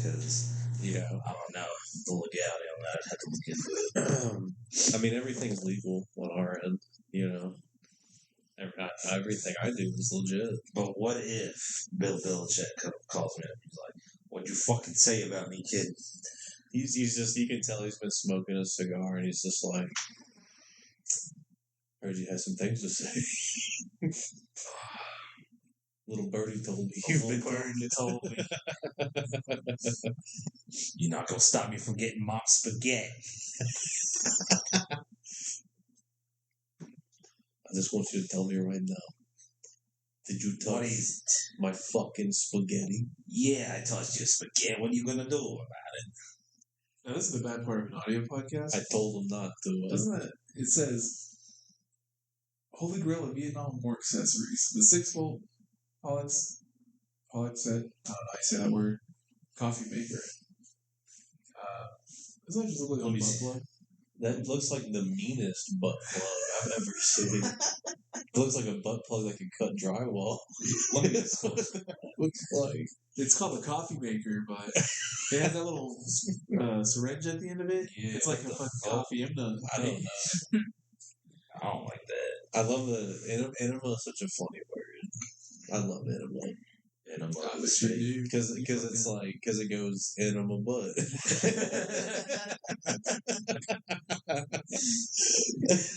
because yeah, I don't know the legality on that. I'd have to look into it. I mean, everything's legal on our end, you know. Everything I do is legit. But what if Bill Belichick calls me up and he's like, "What'd you fucking say about me, kid?" He's just, you can tell he's been smoking a cigar and he's just like, heard you had some things to say. Little birdie told me. Told me. You're not gonna stop me from getting my spaghetti. I just want you to tell me right now. Did you touch What is it? my fucking spaghetti? Yeah, I touched your spaghetti. What are you gonna do about it? Now, this is the bad part of an audio podcast. I told him not to. Doesn't it? It says Holy Grail of Vietnam more accessories. The 6-volt Pollock set. I don't know how you say that word. Coffee maker. Doesn't that just look like a butt plug? That looks like the meanest butt plug I've ever seen. It looks like a butt plug that can cut drywall. That's what that looks like. It's called the coffee maker, but it has that little syringe at the end of it. Yeah, it's like a fucking coffee. I don't know. I don't like that. I love enema is such a funny word. I love enema. Enema. Because it's like, because it goes enema butt.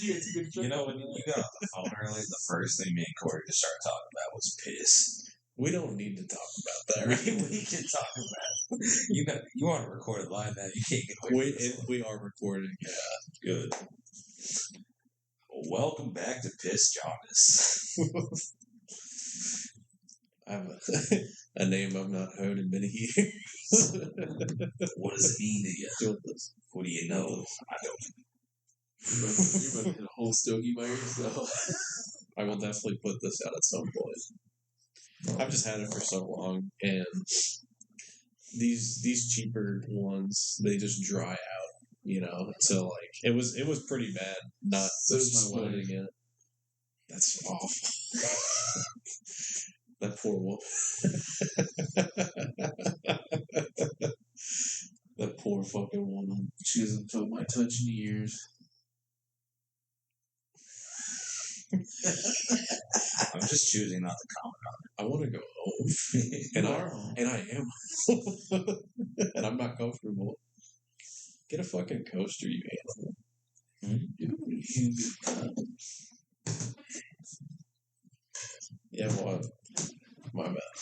You know, when you got off the phone earlier, the first thing me and Corey just started talking about was piss. We don't need to talk about that. We can talk about it. You want to record a line now, you can't get away from this. We are recording. Yeah. Good. Welcome back to Piss Jaundice. I have a name I've not heard in many years. What does it mean to you? What do you know? I don't. You're about to hit a whole stogie by yourself. I will definitely put this out at some point. I've just had it for so long, and these cheaper ones, they just dry out, you know. So like it was pretty bad not splitting it. That's awful. That poor woman. That poor fucking woman. She hasn't felt my touch in years. I'm just choosing not to comment on it. I want to go home. and I am home. And I'm not comfortable. Get a fucking coaster, you animal. Yeah, what? My bad.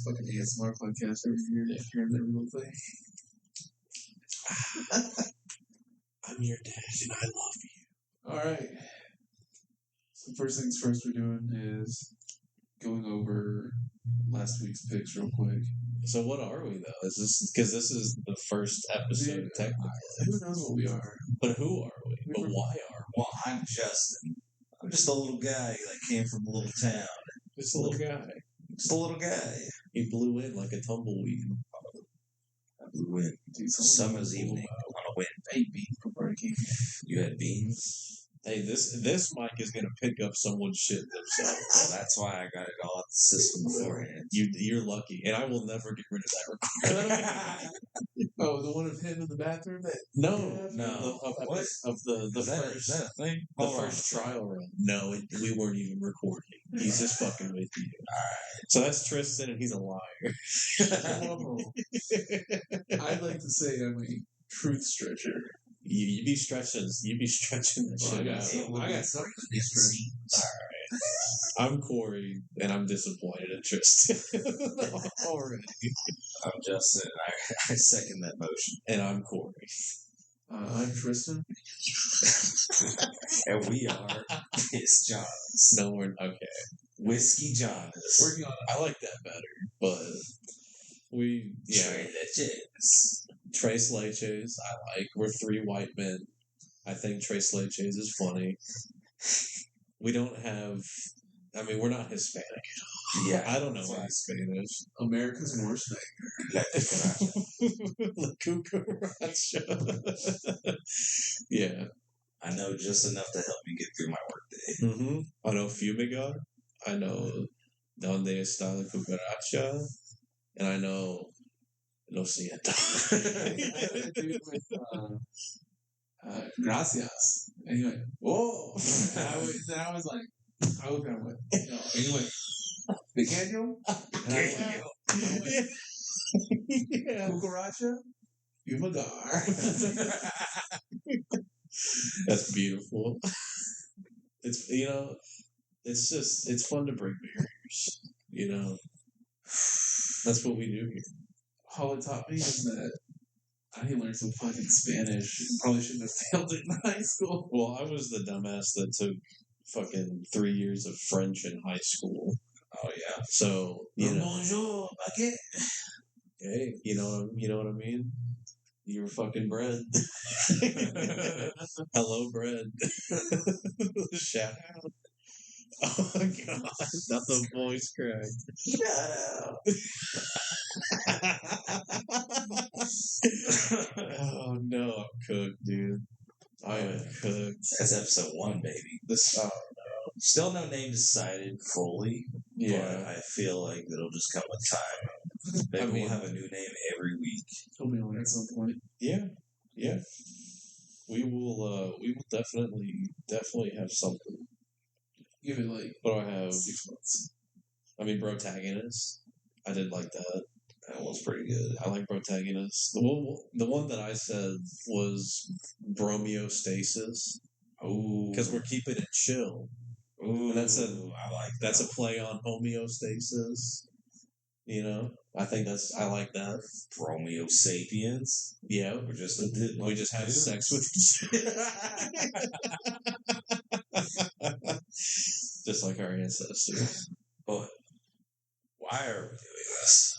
Fucking ASMR podcast over here. Hearing that real thing. I'm your dad and I love you. Alright. So first things first we're doing is going over last week's picks real quick. So what are we though? Is this because this is the first episode technically? Who knows what we are? But who are we? But why are we? Well, I'm Justin. I'm just a little guy that came from a little town. Just a little guy. Just a little guy. He blew in like a tumbleweed. I blew in. Summer's evening on a wind. Hey, beans for barking. You had beans? Hey, this mic is gonna pick up someone's shit themselves. Well, that's why I got it all out the system beforehand. You're lucky, and I will never get rid of that recording. Oh, the one of him in the bathroom? No. What? Of the Is that a thing? The first trial run. No, we weren't even recording. He's just fucking with you. Alright. So that's Tristan, and he's a liar. I'd like to say I'm a truth stretcher. You be stretching that Well, shit I got something to be stretching. Alright. I'm Corey, and I'm disappointed in Tristan. Already. I'm Justin, and I second that motion. And I'm Corey. I'm Tristan. And we are Piss Johns. No, we're okay. Whiskey Johns. Working on it. I like that better, but Tres Leches, I like. We're three white men. I think Tres Leches is funny. We don't have. I mean, we're not Hispanic. Yeah, I don't know Spanish. America's worst nightmare. La cucaracha. Yeah. I know just enough to help me get through my workday. Mm-hmm. I know fumigar. I know donde está la cucaracha. And I know Lo siento. The dude with gracias. And he went, whoa. And I was like, I looked at him and went, no. And he went, pequeño? And I went, Yeah. cucaracha? You magar. That's beautiful. It's it's just it's fun to break barriers. That's what we do here. All it taught me is that I need to learn some fucking Spanish. Probably shouldn't have failed it in high school. Well, I was the dumbass that took fucking 3 years of French in high school. Oh yeah. So Bonjour, baguette. hey, you know what I mean? You were fucking bread. Hello, bread. Shout out. Oh my god, not the voice crack. Shout out. Oh no, I'm cooked, dude. I am cooked. That's episode 1, baby. This Still no name decided fully, yeah. but I feel like it'll just come with time. Maybe we'll have a new name every week. He'll be on there at some point. Yeah. We will definitely have something. Give it like What do I have? 6 months. I mean, Brotagonist. I did like that. That was pretty good. I like Brotagonist. The one that I said was Bromeostasis. Ooh. Because we're keeping it chill. Ooh, And I like that's a play on homeostasis. I like that. Romeo sapiens. Yeah. We just have sex with each other. Just like our ancestors. But why are we doing this?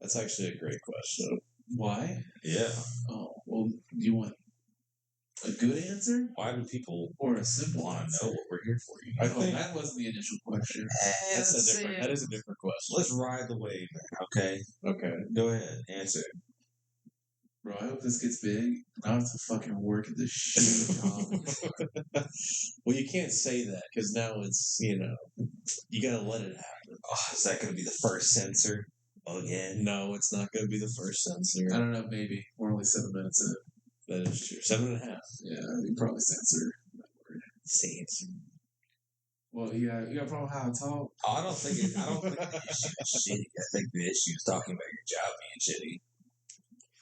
That's actually a great question. Why? Yeah. Oh, well, do you want a good answer? Why do people Or a simple want answer? to know what we're here for? I think that wasn't the initial question. that is a different question. Let's ride the wave, okay? Okay. Go ahead, answer. Bro, I hope this gets big. I have to fucking work at this shit job. Well, you can't say that because now it's, you gotta let it happen. Oh, is that going to be the first censor again? No, it's not going to be the first censor. I don't know, maybe. We're only 7 minutes in. That is true. 7.5. Yeah, you probably censor that word. Censor. Well, you got a problem with how I talk? Oh, I don't think the issue is shitty. I think the issue is talking about your job being shitty.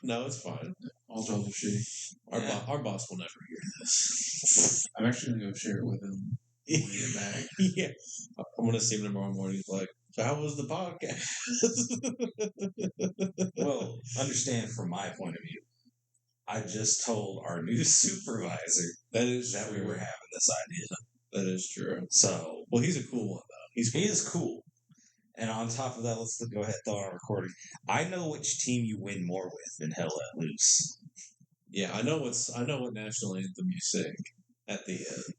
No, it's fine. All jobs are shitty. Our boss will never hear this. I'm actually going to go share it with him when we get back. Yeah. I'm going to see him tomorrow morning. He's like, so how was the podcast? Well, understand from my point of view, I just told our new supervisor that we were having this idea. That is true. So, well, he's a cool one, though. He is cool. And on top of that, let's go ahead and throw on a recording. I know which team you win more with than Hell Let Loose. Yeah, I know what national anthem you sing at the end.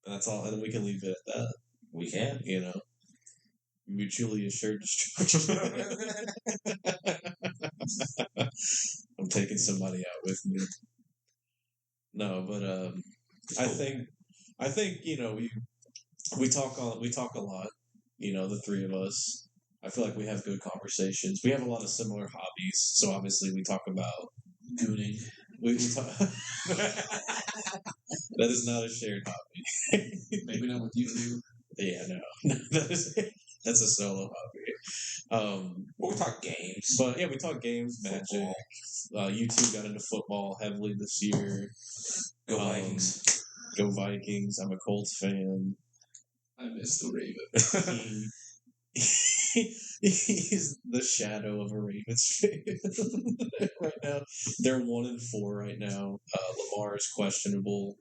That's all, and we can leave it at that. We can, mutually assured destruction. I'm taking somebody out with me. No, but I think we talk a lot. The three of us. I feel like we have good conversations. We have a lot of similar hobbies, so obviously we talk about gooning. We talk. That is not a shared hobby. Maybe not with you two. Yeah, no. That's a solo hobby. We talk games. But yeah, we talk games, Magic. You two got into football heavily this year. Go Vikings. Go Vikings. I'm a Colts fan. I miss the Raven. He's the shadow of a Ravens fan right now. They're 1-4 right now. Lamar is questionable,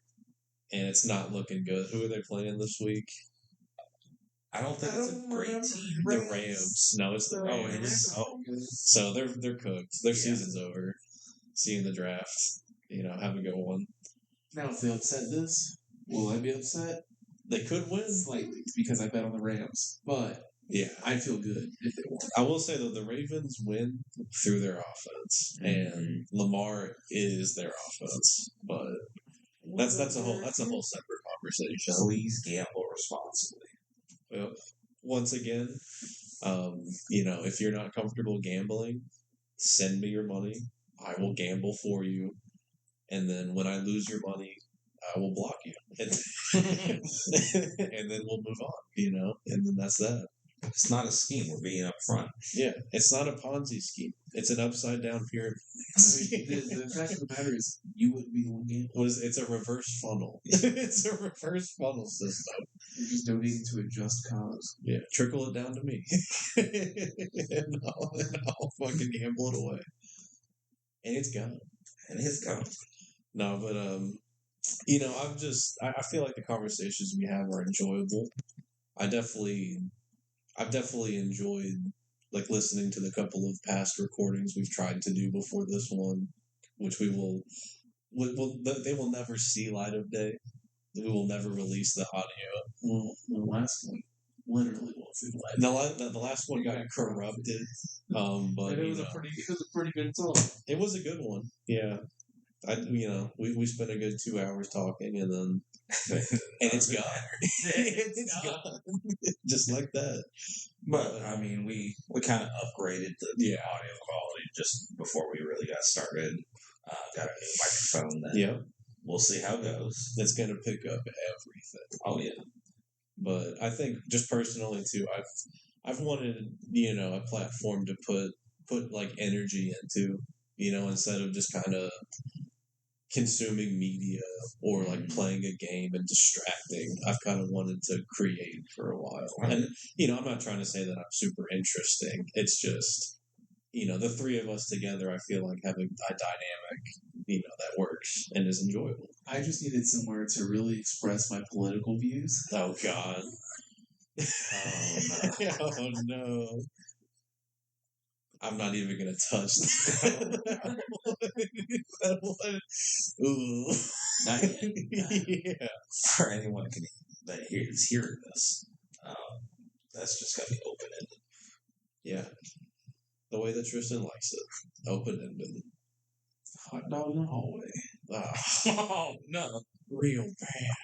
and it's not looking good. Who are they playing this week? I don't think it's a great team. The Rams. No, it's the Rams. Oh, it is. Oh. So they're cooked. Their season's over. Seeing the draft, have a good one. Now, if they upset this, will I be upset? They could win slightly because I bet on the Rams, but yeah, I'd feel good if they won. I will say though, the Ravens win through their offense, and Lamar is their offense. But that's a whole separate conversation. Please gamble responsibly. Well, once again, If you're not comfortable gambling, send me your money. I will gamble for you. And then when I lose your money, I will block you. And then we'll move on, and then that's that. It's not a scheme. We're being upfront. Yeah, it's not a Ponzi scheme. It's an upside down pyramid. The fact of the matter is, you wouldn't be the one gambling. It's a reverse funnel. It's a reverse funnel system. You're just donating to a just cause. Yeah, trickle it down to me. and I'll fucking gamble it away. And it's gone. No, but I feel like the conversations we have are enjoyable. I've definitely enjoyed like listening to the couple of past recordings we've tried to do before this one, which they will never see light of day. We will never release the audio. Well, the last one literally won't see light. The last one got corrupted. But it was a pretty good song. It was a good one. Yeah. We spent a good 2 hours talking, and then and it's gone. It's gone, just like that. But I mean, we kind of upgraded the audio quality just before we really got started. Got a new microphone. We'll see how it goes. It's gonna pick up everything. Oh yeah. But I think just personally too, I've wanted a platform to put like energy into, instead of just kind of consuming media or like playing a game and distracting. I've kind of wanted to create for a while. And, I'm not trying to say that I'm super interesting. It's just, the three of us together, I feel like having a dynamic, that works and is enjoyable. I just needed somewhere to really express my political views. Oh, God. Oh, no. I'm not even going to touch that. Ooh. Not yet. Yeah. For anyone that is hearing this, that's just going to be open-ended. Yeah. The way that Tristan likes it. Open-ended. Hot dog in the hallway. Oh, no. Real bad.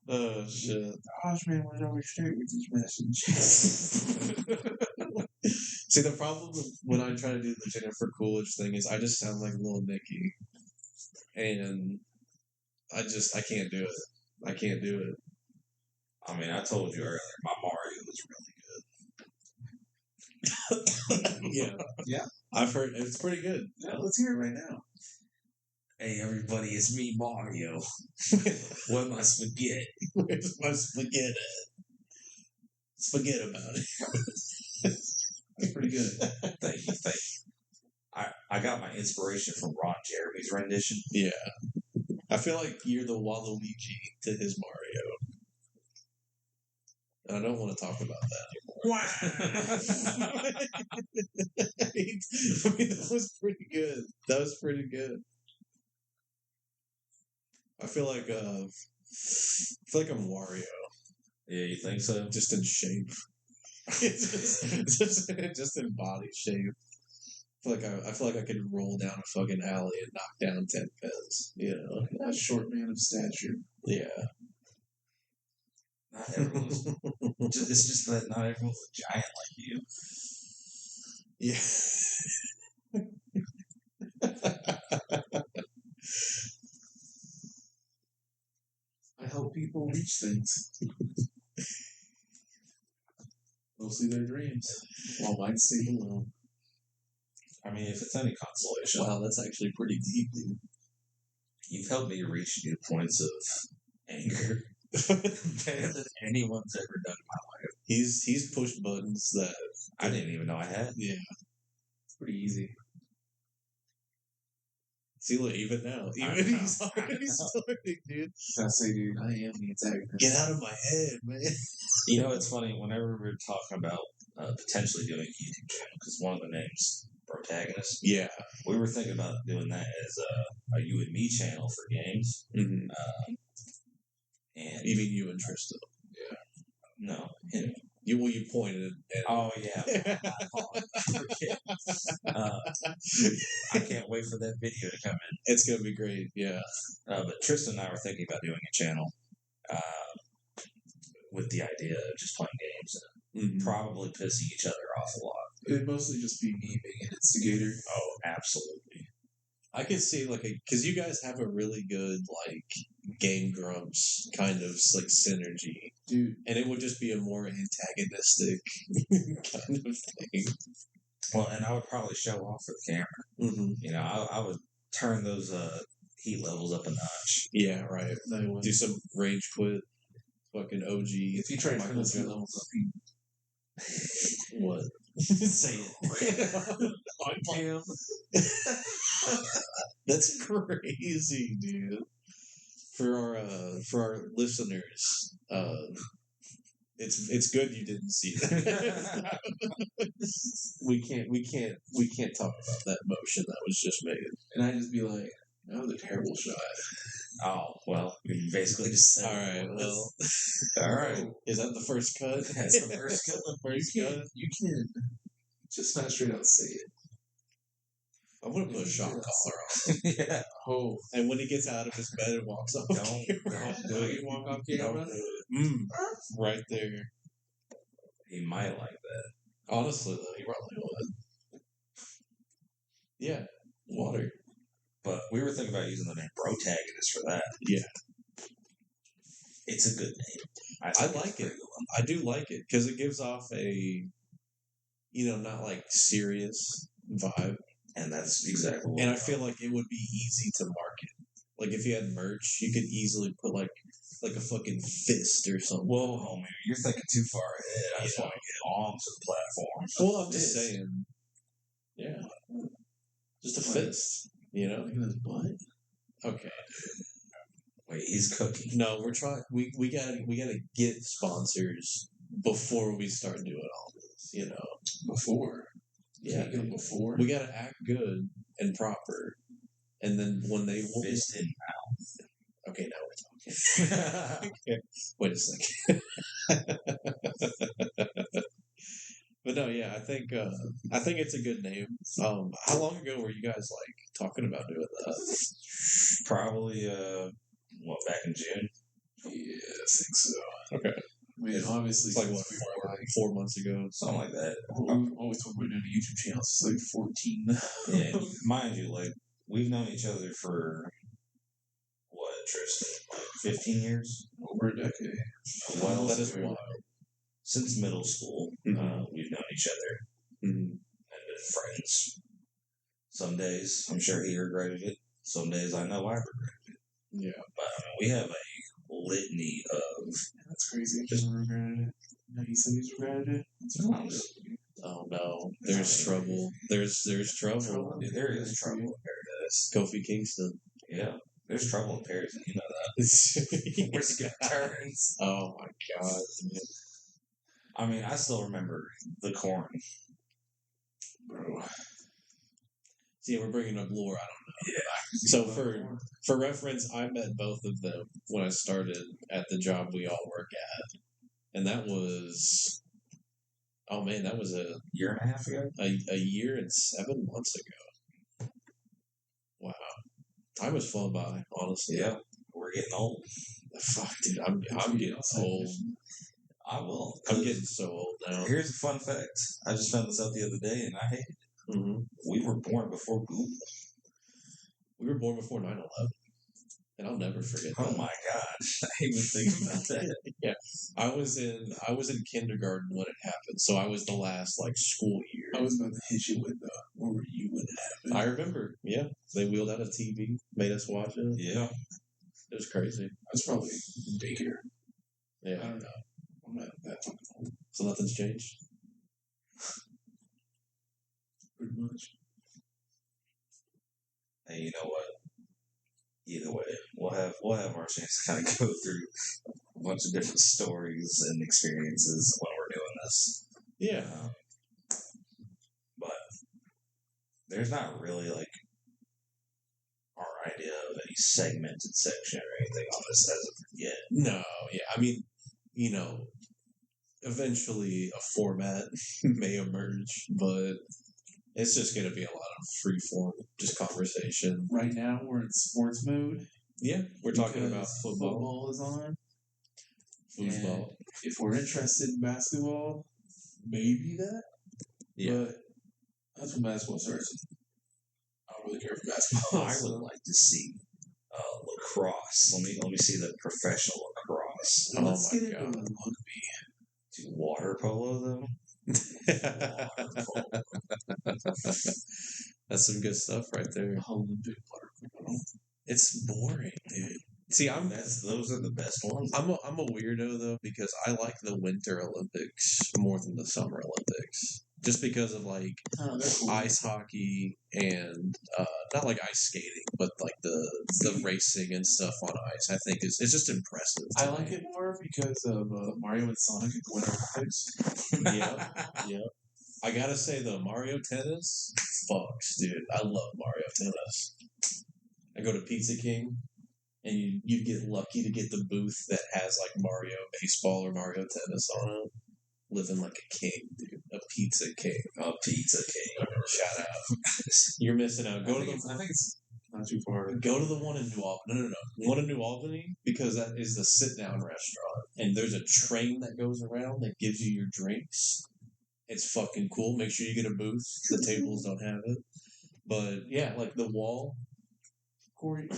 Oh, shit. Osman was always straight with his message. See, the problem when I try to do the Jennifer Coolidge thing is I just sound like Lil Nicky. And I can't do it. I can't do it. I mean, I told you earlier, my Mario was really good. Yeah. I've heard it's pretty good. Yeah, let's hear it right now. Hey, everybody, it's me, Mario. Where's my spaghetti? Where's my spaghetti? Forget about it. That's pretty good. Thank you. I got my inspiration from Ron Jeremy's rendition. Yeah. I feel like you're the Waluigi to his Mario. And I don't want to talk about that anymore. Wow. I mean, that was pretty good. I feel like I'm Wario. Yeah, you think so? Just in shape. just in body shape. I feel like I could roll down a fucking alley and knock down 10 pins. A short man of stature. Yeah. Not everyone's. It's just that not everyone's a giant like you. I help people reach things. Mostly their dreams, while mine stay below. I mean, if it's any consolation. Wow, that's actually pretty deep, dude. You've helped me reach new points of anger better than anyone's ever done in my life. He's pushed buttons that I didn't even know I had. Yeah. It's pretty easy. See, look, even now. He's already starting, dude. I say, dude, I am the antagonist. Get out of my head, man. It's funny, whenever we're talking about potentially doing a YouTube channel, because one of the names, Brotagonist. Yeah. We were thinking about doing that as a you and me channel for games. Mm-hmm. And you mean you and Tristan? Yeah. No, him. You pointed. Oh yeah, I can't wait for that video to come in. It's gonna be great. Yeah. But Tristan and I were thinking about doing a channel with the idea of just playing games and probably pissing each other off a lot. It would mostly just be me being an instigator. Oh, absolutely. I could see because you guys have a really good Game Grumps kind of synergy, dude, and it would just be a more antagonistic kind of thing. Well, and I would probably show off for the camera. Mm-hmm. I would turn those heat levels up a notch. Yeah, right. Do some rage quit, fucking OG. If you try to turn those heat levels up, what? Say it on cam. That's crazy, dude. For our listeners, it's good you didn't see that. we can't talk about that motion that was just made. And I'd just be like, that was a terrible shot. Oh, well, you basically just said, all right, well, all right. Is that the first cut? That's the first cut. You can just not straight out say it. I'm gonna put a shock collar on. Yeah. Oh, and when he gets out of his bed and walks off, don't do it. Walk off camera. Right there. He might like that. Honestly, though, he probably would. Yeah, water. But we were thinking about using the name Brotagonist for that. Yeah. It's a good name. I like it. I do like it because it gives off a, not serious vibe. And that's exactly what And I feel like it would be easy to market. If you had merch, you could easily put like a fucking fist or something. Whoa, homie, you're thinking too far ahead. I just want to get onto the platform. Well, I'm just saying. Yeah. Just a fist. Look at his butt. Okay. Wait, he's cooking. No, we're trying. We gotta get sponsors before we start doing all this. Before. Yeah. Before. We gotta act good and proper, and then when they fist in mouth. Okay, now we're talking. Okay. Wait a second. But no, yeah, I think it's a good name. How long ago were you guys talking about doing that? Probably back in June. Yeah, I think so. Okay. I mean, obviously, it's 4 months ago, something like that. I'm always talking about doing a YouTube channel. It's 14. Yeah, mind you, we've known each other for what, Tristan? 15 years? Over a decade. Well, that is wild. Since middle school, we've known each other and been friends. Some days, I'm sure he regretted it. Some days, I know I regretted it. Yeah. But we have a litany of... That's crazy. Just regretted it. No, he said he's regretted it. Oh no, there's trouble. There's trouble. Dude, there is trouble in Paradise. Kofi Kingston. Yeah, there's trouble in Paris, and you know that. We're skipping turns. Oh my god. I mean, I still remember the corn. Bro. See, we're bringing up lore. I don't know. Yeah. So for reference, I met both of them when I started at the job we all work at, and that was, oh man, that was a year and a half ago. A year and 7 months ago. Wow, time has flown by. Honestly, yeah, we're getting old. Fuck, dude, I'm getting old. I'm getting so old now. Here's a fun fact. I just found this out the other day, and I hate it. Mm-hmm. We were born before Google. We were born before 9/11. And I'll never forget that. Oh my gosh. I even think about that. Yeah. I was in kindergarten when it happened, so I was the last school year. I was about to hit you with where were you when it happened? I remember, yeah. They wheeled out a TV, made us watch it. Yeah. It was crazy. I was probably in daycare. Yeah. I don't know. I'm not that fucking old. So nothing's changed? Pretty much. Hey, you know what? Either way, we'll have our chance to kind of go through a bunch of different stories and experiences when we're doing this. Yeah. But there's not really our idea of any segmented section or anything on this as of yet. No, yeah. I mean, eventually a format may emerge, but it's just going to be a lot of free form, just conversation. Right now, we're in sports mode. Yeah, we're talking about football. Football is on. Football. And if we're interested in basketball, maybe that. Yeah. But that's when basketball starts. I don't really care for basketball. I would like to see lacrosse. Let me see the professional lacrosse. Let's get into rugby. Do water polo though? That's some good stuff right there. Olympic water polo. It's boring, dude. See, those are the best ones. I'm a weirdo though because I like the Winter Olympics more than the Summer Olympics, just because of like cool. ice hockey and not like ice skating, but like the racing and stuff on ice. I think it's just impressive. I like it more because of Mario and Sonic at the Winter Olympics. Yeah. I gotta say though, Mario Tennis, fucks, dude. I love Mario Tennis. I go to Pizza King. And you get lucky to get the booth that has like Mario Baseball or Mario Tennis on it. Living like a king, dude. A pizza king. A pizza king. Shout out. You're missing out. I think it's not too far. Go to the one in New Albany. No. One in New Albany, because that is the sit-down restaurant. And there's a train that goes around that gives you your drinks. It's fucking cool. Make sure you get a booth. The tables don't have it. But yeah, like the wall. Corey.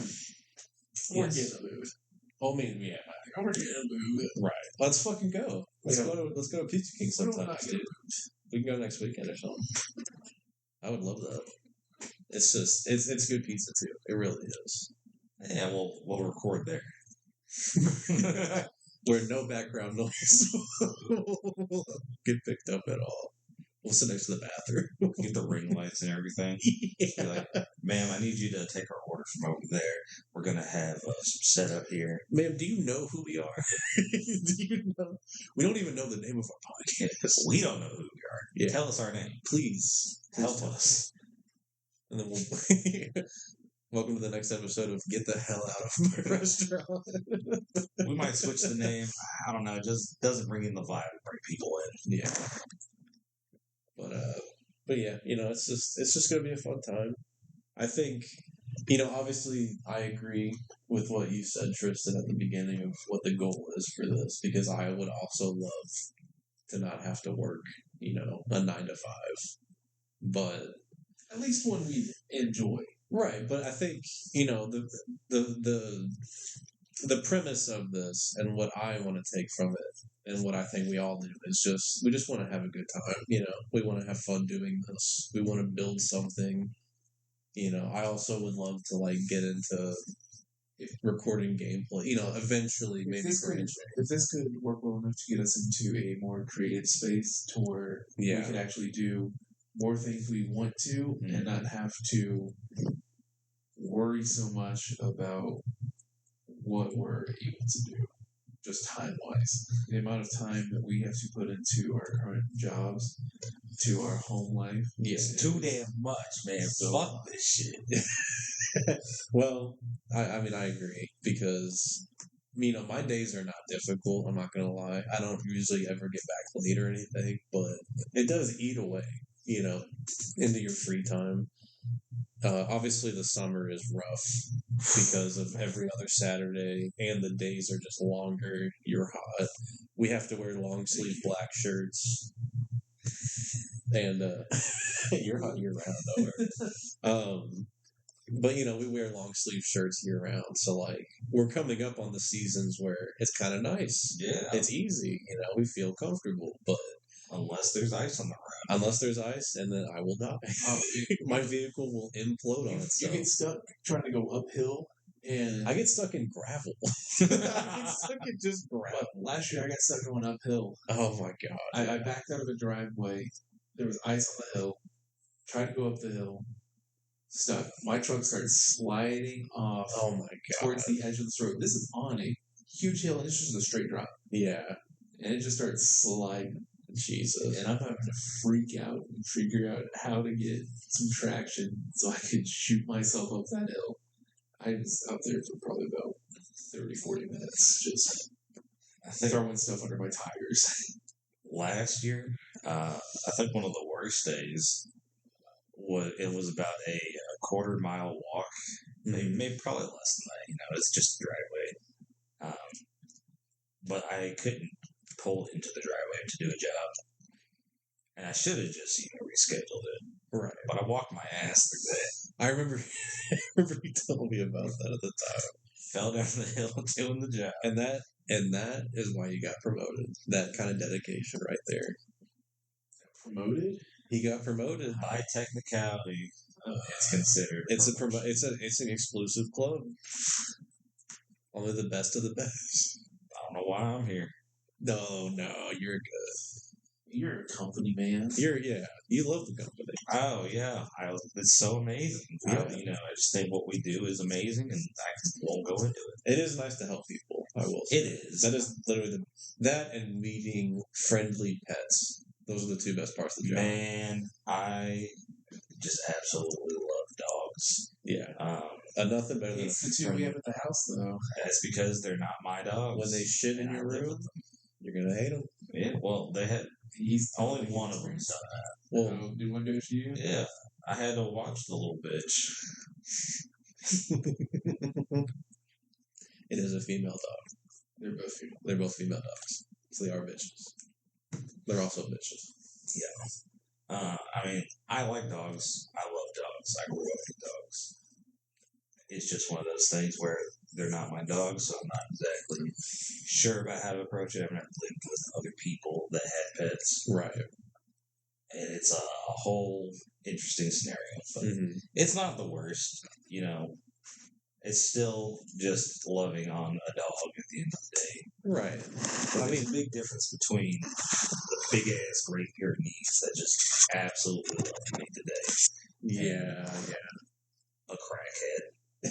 We're getting a booth. Oh, man, yeah. We're getting a booth. Right. Let's fucking go. Let's go to Pizza King sometime, dude. We can go next weekend or something. I would love that. It's just it's good pizza too. It really is. Yeah, we'll record there. Where no background noise will get picked up at all. We'll sit next to the bathroom. Get the ring lights and everything. Yeah. Be like, ma'am, I need you to take our order from over there. We're going to have some setup here. Ma'am, do you know who we are? Do you know? We don't even know the name of our podcast. We don't know who we are. Yeah. Tell us our name. Please Help us. And then we'll... Welcome to the next episode of Get the Hell Out of My Restaurant. We might switch the name. I don't know. It just doesn't bring in the vibe and bring people in. Yeah. But yeah, it's just gonna be a fun time. I think, obviously I agree with what you said, Tristan, at the beginning of what the goal is for this, because I would also love to not have to work, a 9 to 5. But at least one we enjoy. Right, but I think, the premise of this and what I want to take from it and what I think we all do is we just want to have a good time. We want to have fun doing this. We want to build something. I also would love to get into recording gameplay. Eventually maybe. If this could work well enough to get us into a more creative space to where we could actually do more things we want to and not have to worry so much about what we're able to do, just time-wise. The amount of time that we have to put into our current jobs, to our home life. It's too damn much, man. Fuck this shit. Well, I mean, I agree, because, my days are not difficult, I'm not going to lie. I don't usually ever get back late or anything, but it does eat away, into your free time. Obviously, the summer is rough because of every other Saturday, and the days are just longer. You're hot. We have to wear long sleeve black shirts, and you're hot year round. But we wear long sleeve shirts year round, so we're coming up on the seasons where it's kind of nice. Yeah, it's easy. We feel comfortable, but. Unless there's ice on the road. Unless there's ice, and then I will die. My vehicle will implode on itself. You get stuck trying to go uphill, and I get stuck in gravel. I get stuck in just gravel. Last year I got stuck going uphill. Oh my god! I backed out of a driveway. There was ice on the hill. Tried to go up the hill. Stuck. My truck started sliding off. Oh my god! Towards the edge of the road. This is on a huge hill, and it's just a straight drop. Yeah. And it just started sliding. Jesus. And I'm having to freak out and figure out how to get some traction so I could shoot myself up that hill. I was out there for probably about 30, 40 minutes, just throwing stuff under my tires. last year, I think one of the worst days was about a quarter-mile walk, maybe probably less than that. It's just a driveway. But I couldn't pull into the driveway to do a job, and I should have just rescheduled it. Right. But I walked my ass through that. I remember you told me about that at the time. Fell down the hill doing the job. And that is why you got promoted. That kind of dedication right there. Promoted? He got promoted. By technicality, it's considered. It's an exclusive club. Only the best of the best. I don't know why I'm here. No, you're good. You're a company man. You love the company. Oh yeah, it's so amazing. Yeah. I just think what we do is amazing, and I won't go into it. It is nice to help people. I will say. It is. That is literally that and meeting friendly pets. Those are the two best parts of the job. Man, I just absolutely love dogs. Yeah. Nothing better than it's the two we have at the house, though. That's because they're not my dogs. When they shit in your room, you're gonna hate them. Yeah. Well, he's only one of them's done that. Well, do one do to you? Yeah. I had to watch the little bitch. It is a female dog. They're both female. They're both female dogs. So they are bitches. They're also bitches. Yeah. I like dogs. I love dogs. I grew up with dogs. It's just one of those things where they're not my dogs, so I'm not exactly sure about how to approach it. I've never lived with other people that had pets. Right. And it's a whole interesting scenario. But it's not the worst, It's still just loving on a dog at the end of the day. Right. But there's a big difference between the big-ass Great Pyrenees that just absolutely love me today. Yeah. A crackhead. A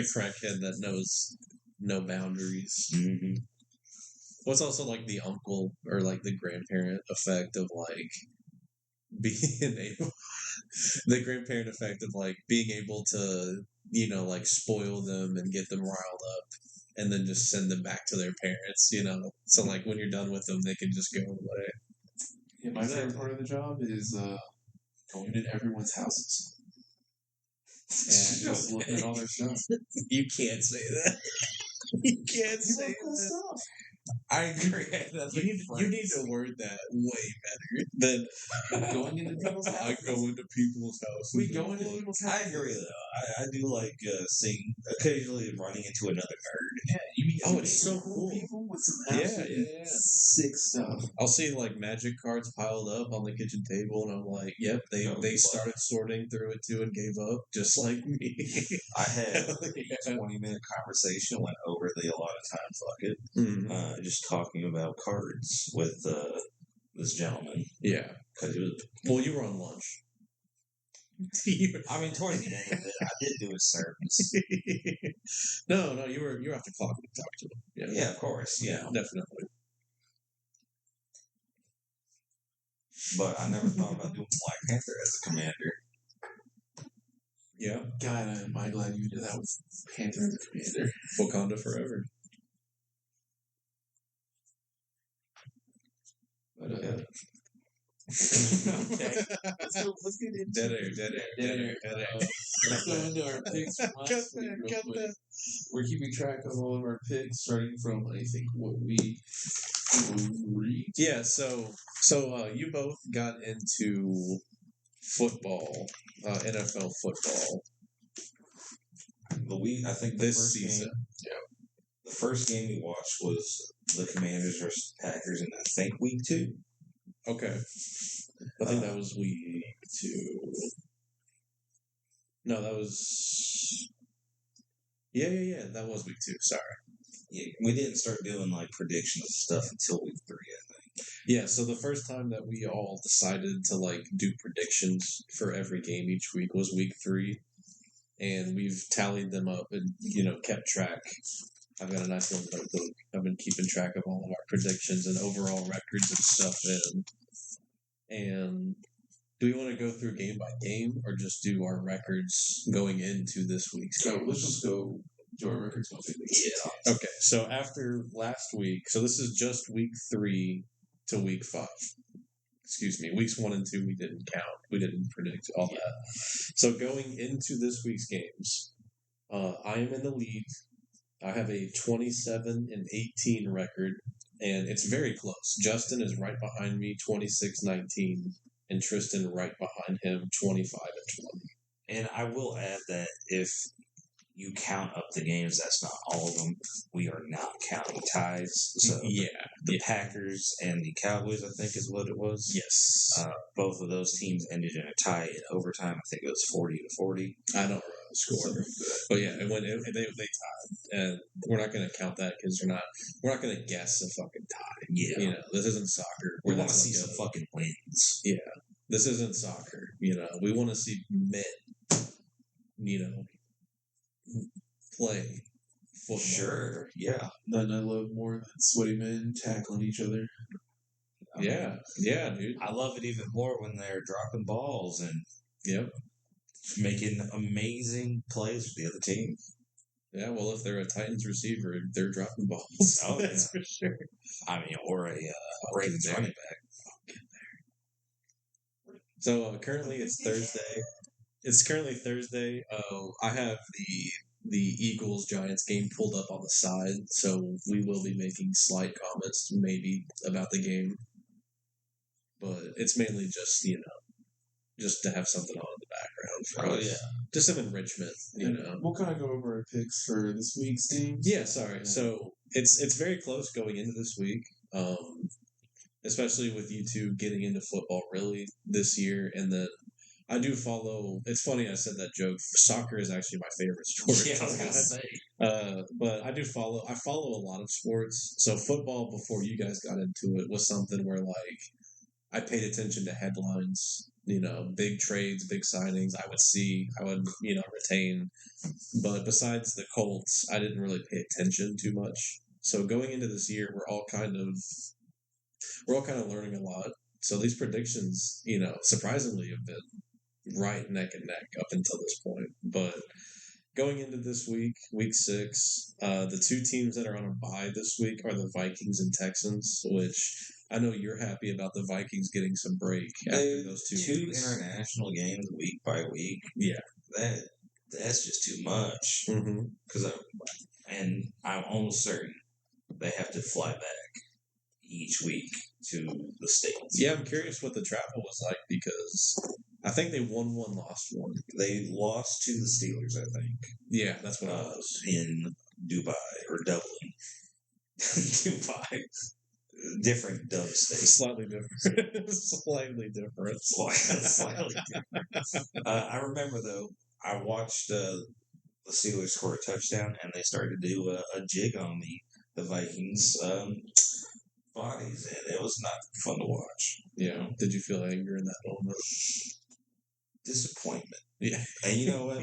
crackhead that knows no boundaries. Mm-hmm. What's also like the uncle or like the grandparent effect of like being able, the grandparent effect of like being able to, like spoil them and get them riled up and then just send them back to their parents, So like when you're done with them, they can just go away. Yeah, my favorite part of the job is going to everyone's houses. And just looking at all their stuff. You can't say that. You can't say that. Stuff. I agree. You need to word that way better than going into people's houses. I go into people's houses. We go into people's houses. I agree, though. I do like seeing, occasionally running into another nerd. Yeah, you mean it's so cool. People with some absolutely sick stuff. I'll see like magic cards piled up on the kitchen table, and I'm like, yep, they started sorting through it too and gave up, just like me. I had a 20-minute conversation, went over the allotted time, fuck it. Just talking about cards with this gentleman. Yeah. Because it was... Well, you were on lunch. Towards the end of it, I did do a service. No, you were off the clock to talk to him. Yeah, of course. Yeah, definitely. But I never thought about doing Black Panther as a commander. Yeah. God, am I glad you did that with Panther as a commander. Wakanda forever. But, okay. Let's get into dead air. Let's go into our picks from last week real quick. We're keeping track of all of our picks, starting from, I think, what we read. Yeah, so you both got into football, NFL football. I think this season. The first game we watched was the Commanders versus Packers in, I think, week 2. Okay. I think that was week 2. No, that was... Yeah, that was week 2. Sorry. Yeah, we didn't start doing, predictions and stuff until week 3, I think. Yeah, so the first time that we all decided to, do predictions for every game each week was week 3. And we've tallied them up and, kept track. I've got a nice little notebook. I've been keeping track of all of our predictions and overall records and stuff. And do we want to go through game by game or just do our records going into this week's game? So let's just go do our records going into this week. Yeah. Okay, so after last week, so this is just week 3 to week 5. Excuse me, weeks 1 and 2 we didn't count. We didn't predict all that. So going into this week's games, I am in the lead. I have a 27-18 record, and it's very close. Justin is right behind me, 26-19, and Tristan right behind him, 25-20. And I will add that if you count up the games, that's not all of them. We are not counting ties. So the Packers and the Cowboys, I think, is what it was. Yes. Both of those teams ended in a tie in overtime. I think it was 40-40. I don't remember the score, but yeah, they tied, and we're not going to count that because we're not going to guess a fucking tie. Yeah, you know, this isn't soccer. We want to see some fucking wins. Yeah, this isn't soccer. You know, we want to see men. You know, play football. Sure, yeah. Nothing I love more than sweaty men tackling each other. Yeah, dude. I love it even more when they're dropping balls and making amazing plays for the other team. Yeah, well, if they're a Titans receiver, they're dropping balls. Oh, that's for sure. I mean, or a Ravens running back. So currently it's Thursday. I have the Eagles-Giants game pulled up on the side, so we will be making slight comments maybe about the game. But it's mainly just, just to have something on in the background for us. Yeah. Just some enrichment, We'll kind of go over our picks for this week's team. Yeah, sorry. So it's very close going into this week, especially with you two getting into football really this year, and then I do follow. It's funny I said that joke. Soccer is actually my favorite sport. Yeah, I was gonna say. But I do follow. I follow a lot of sports. So football, before you guys got into it, was something where I paid attention to headlines. Big trades, big signings. I would retain. But besides the Colts, I didn't really pay attention too much. So going into this year, we're all kind of learning a lot. So these predictions, surprisingly have been right neck and neck up until this point. But going into this week, week 6, the two teams that are on a bye this week are the Vikings and Texans, which I know you're happy about the Vikings getting some break after those two weeks. International games week by week. Yeah. That's just too much. Mm-hmm. And I'm almost certain they have to fly back each week to the States. Yeah, I'm curious what the travel was like because I think they won one, lost one. They lost to the Steelers, I think. Yeah, that's what it was. In Dubai or Dublin. Dubai. Different dub states. Slightly different. Slightly different. I remember, though, I watched the Steelers score a touchdown, and they started to do a jig on the Vikings' bodies, and it was not fun to watch. Yeah. Did you feel anger in that moment? Disappointment. Yeah. And you know what?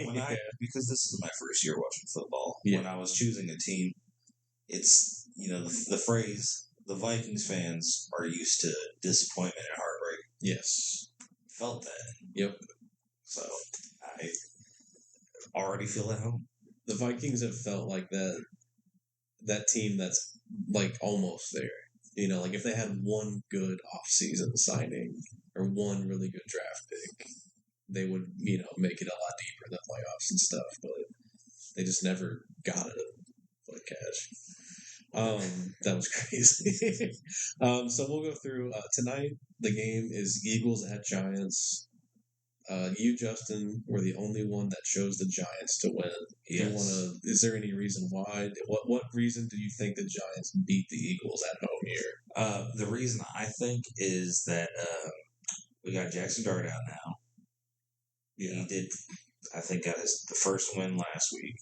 Because this is my first year watching football, when I was choosing a team, it's, the phrase, the Vikings fans are used to disappointment and heartbreak. Yes. Felt that. Yep. So, I already feel at home. The Vikings have felt like that team that's, almost there. If they had one good off-season signing or one really good draft pick, they would, make it a lot deeper in the playoffs and stuff, but they just never got it like cash. That was crazy. So we'll go through tonight. The game is Eagles at Giants. You, Justin, were the only one that chose the Giants to win. Yes. Is there any reason why? What reason do you think the Giants beat the Eagles at home here? The reason I think is that we got Jackson Dart out now. Yeah. He did, I think, got the first win last week.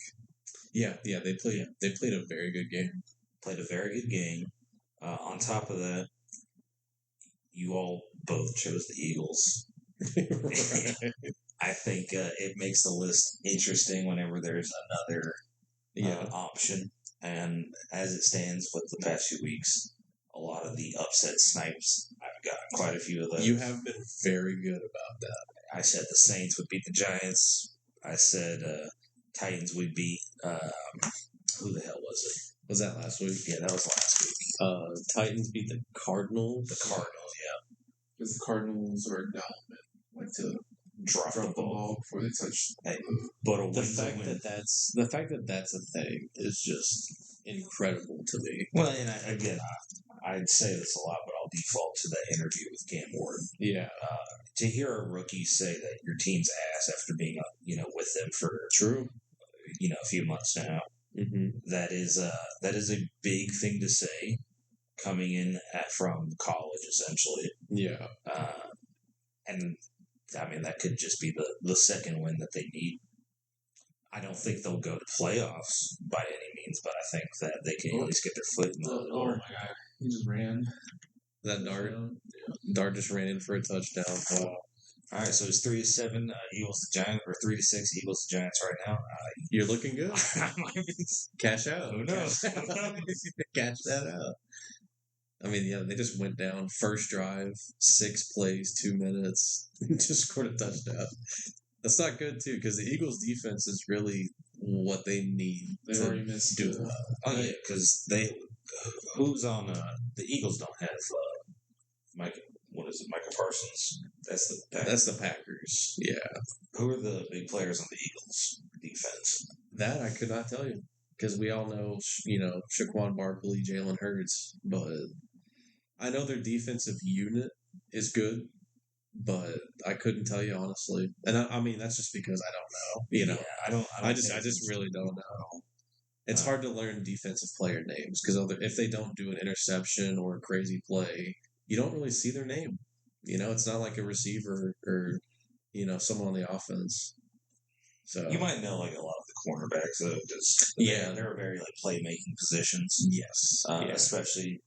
Yeah. They played a very good game. Played a very good game. On top of that, you all both chose the Eagles. Right. I think it makes the list interesting whenever there's another option. And as it stands with the past few weeks, a lot of the upset snipes, I've got quite a few of those. You have been very good about that. I said the Saints would beat the Giants. I said Titans would beat, who the hell was it? Was that last week? Yeah, that was last week. Titans beat the Cardinals. The Cardinals, yeah. Because the Cardinals are down and like to Drop the ball before they touch. Hey, but The fact that that's a thing is just incredible to me. Well, and I'd say this a lot, but I'll default to that interview with Cam Ward. Yeah. To hear a rookie say that your team's ass after being, with them for True. A few months now, that is a big thing to say coming in from college, essentially. Yeah. And I mean that could just be the second win that they need. I don't think they'll go to playoffs by any means, but I think that they can at least get their foot in the door. Oh my god, he just ran. That Dart just ran in for a touchdown. Wow. All right, so it's 3-7 Eagles to Giants, or 3-6 Eagles to Giants right now. You're looking good. Cash out. Who knows? Cash that out. I mean, yeah, they just went down first drive, 6 plays, 2 minutes, just scored a touchdown. That's not good too, because the Eagles' defense is really what they need. They already missed. Oh yeah, because who's on? The Eagles don't have Micah. What is it, Micah Parsons? That's the Packers. Yeah. Who are the big players on the Eagles defense? That I could not tell you, because we all know, Shaquan Barkley, Jalen Hurts, but I know their defensive unit is good, but I couldn't tell you honestly. And I mean, that's just because I don't know. Yeah, I just really don't know. It's hard to learn defensive player names because if they don't do an interception or a crazy play, you don't really see their name. It's not like a receiver or someone on the offense. So you might know like a lot of the cornerbacks, though, because they're very like playmaking positions. Yes, especially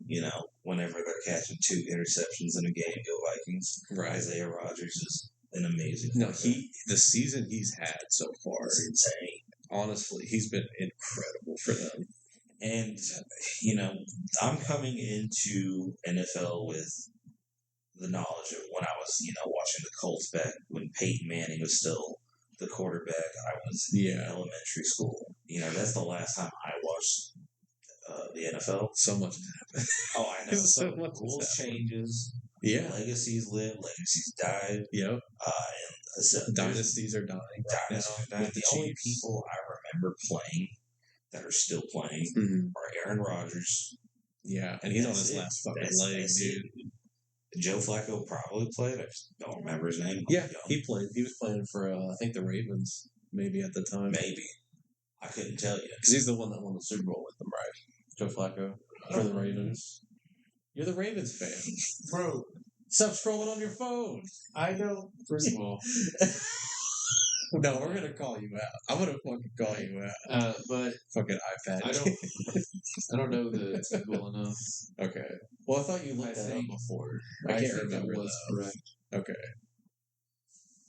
whenever they're catching 2 interceptions in a game. Go Vikings! Right, Isaiah Rodgers is an amazing. No, the season he's had so far is insane. Honestly, he's been incredible for them. And I'm coming into NFL with the knowledge of when I was watching the Colts back when Peyton Manning was still the quarterback. I was in elementary school. That's the last time I watched the NFL. So much has happened. Oh, I know. So rules changes. Yeah. Legacies live. Legacies died. Yep. And dynasties are dying. Dynasties are dying. The only people I remember playing that are still playing are Aaron Rodgers. Yeah, and he's on his last fucking leg, dude. Joe Flacco probably played. I just don't remember his name. Yeah, he played. He was playing for, I think, the Ravens, maybe at the time. Maybe. I couldn't tell you. Because he's the one that won the Super Bowl with them, right? Joe Flacco for the Ravens. You're the Ravens fan. Bro, stop scrolling on your phone. I know. First of all. No, we're gonna call you out. I'm gonna fucking call you out. But fucking iPad. I don't know the team well enough. Okay. Well, I thought you looked that up before. I can't remember that was correct. Okay.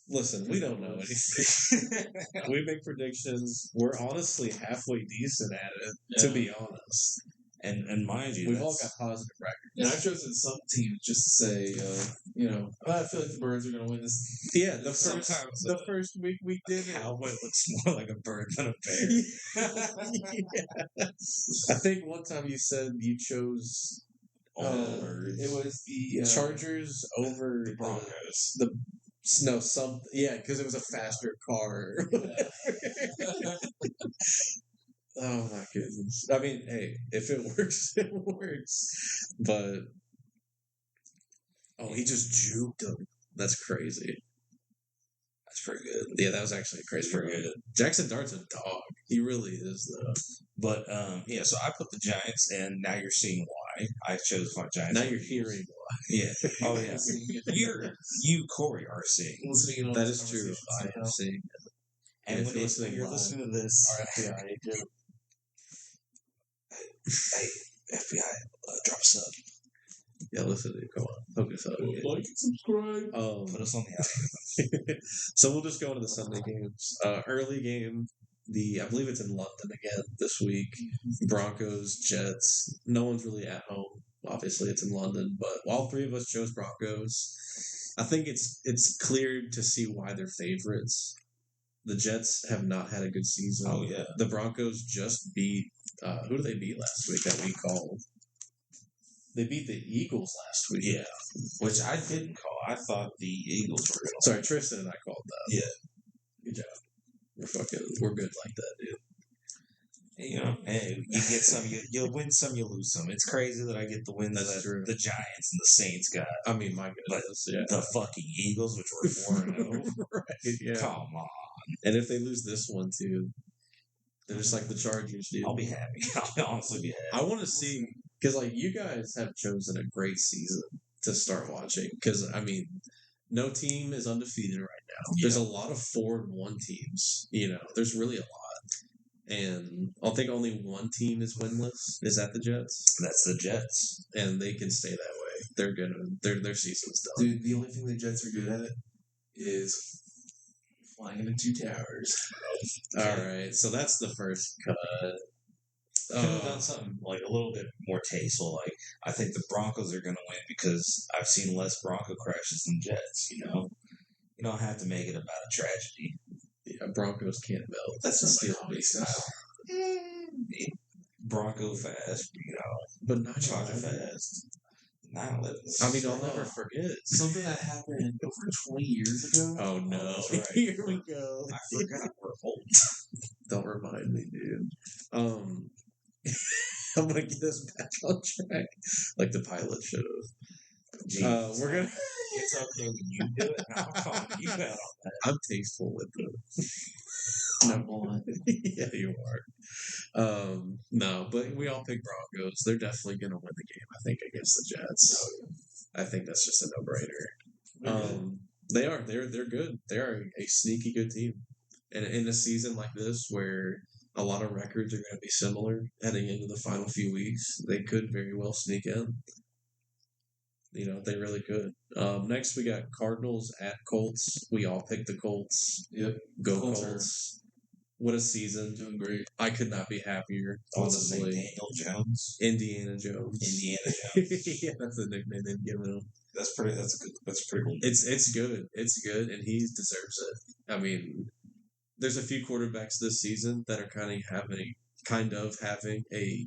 Listen, we don't know anything. We make predictions. We're honestly halfway decent at it, to be honest. And mind you, we've all got positive records. And I've chosen some teams just to say, I feel like the Birds are going to win this. Yeah, the first week we did it. Cowboy looks more like a bird than a bear. Yeah. I think one time you said you chose it was the Chargers over the Broncos. Because it was a faster car. Oh my goodness! I mean, hey, if it works, it works. But he just juked him. That's crazy. That's pretty good. Yeah, that was actually crazy. Pretty good. Jackson Dart's a dog. He really is, though. But so I put the Giants, and now you're seeing why I chose my Giants. Now you're hearing why. Yeah. Oh yeah. You Corey are seeing. Listening. That is true. I am seeing. And when you're listening to this, our FBI agent. Hey, FBI, drop a sub. Yeah, listen to it. Come on. Hook us up. Like and subscribe. Put us on the algorithm. So we'll just go into the Sunday games. Early game, I believe it's in London again this week. Broncos, Jets. No one's really at home. Obviously, it's in London, but all 3 of us chose Broncos. I think it's clear to see why they're favorites. The Jets have not had a good season. Oh, yeah. The Broncos just beat... who did they beat last week that we called? They beat the Eagles last week. Yeah, which I didn't call. I thought the Eagles were going to. Sorry, Tristan and I called that. Yeah. Good job. We're good like that, dude. You know, hey, you get some, you'll win some, you lose some. It's crazy that I get the wins that true. the Giants and the Saints got. I mean, my goodness, the fucking Eagles, which were 4-0. Right, yeah. Come on. And if they lose this one, too, they're just like the Chargers, dude. I'll be happy. I'll honestly be happy. I want to see, because, like, you guys have chosen a great season to start watching. Because, I mean, no team is undefeated right now. Yeah. There's a lot of 4-1 teams. You know, there's really a lot. And I think only one team is winless. Is that the Jets? That's the Jets. And they can stay that way. They're good. Their season's done. Dude, the only thing the Jets are good at is flying into 2 towers. All right. So that's the first cut. Could have done something like a little bit more tasteful. Like, I think the Broncos are going to win because I've seen less Bronco crashes than Jets, you know? You don't have to make it about a tragedy. Yeah, Broncos can't melt. That's not my comedy style. Bronco fast, you know. But not Charger fast. 9/11. I mean, I'll never forget. Something that happened over 20 years ago. Oh, no. That's right. Here we go. I forgot we're old. Don't remind me, dude. I'm going to get us back on track like the pilot should have. We're going to... It's okay when you do it. I'm calling you out on that. I'm tasteful with it. Yeah, you are. No, but we all pick Broncos. They're definitely going to win the game, I think, against the Jets. I think that's just a no-brainer. They are. They're good. They are a sneaky good team. And in a season like this where a lot of records are going to be similar heading into the final few weeks, they could very well sneak in. You know, they really could. Next, we got Cardinals at Colts. We all picked the Colts. Yep. Go Colts. What a season. Doing great. I could not be happier, Honestly, honestly. Daniel Jones. Indiana Jones. Yeah, that's the nickname they've given him. That's pretty cool. It's good. It's good, and he deserves it. I mean, there's a few quarterbacks this season that are kind of having a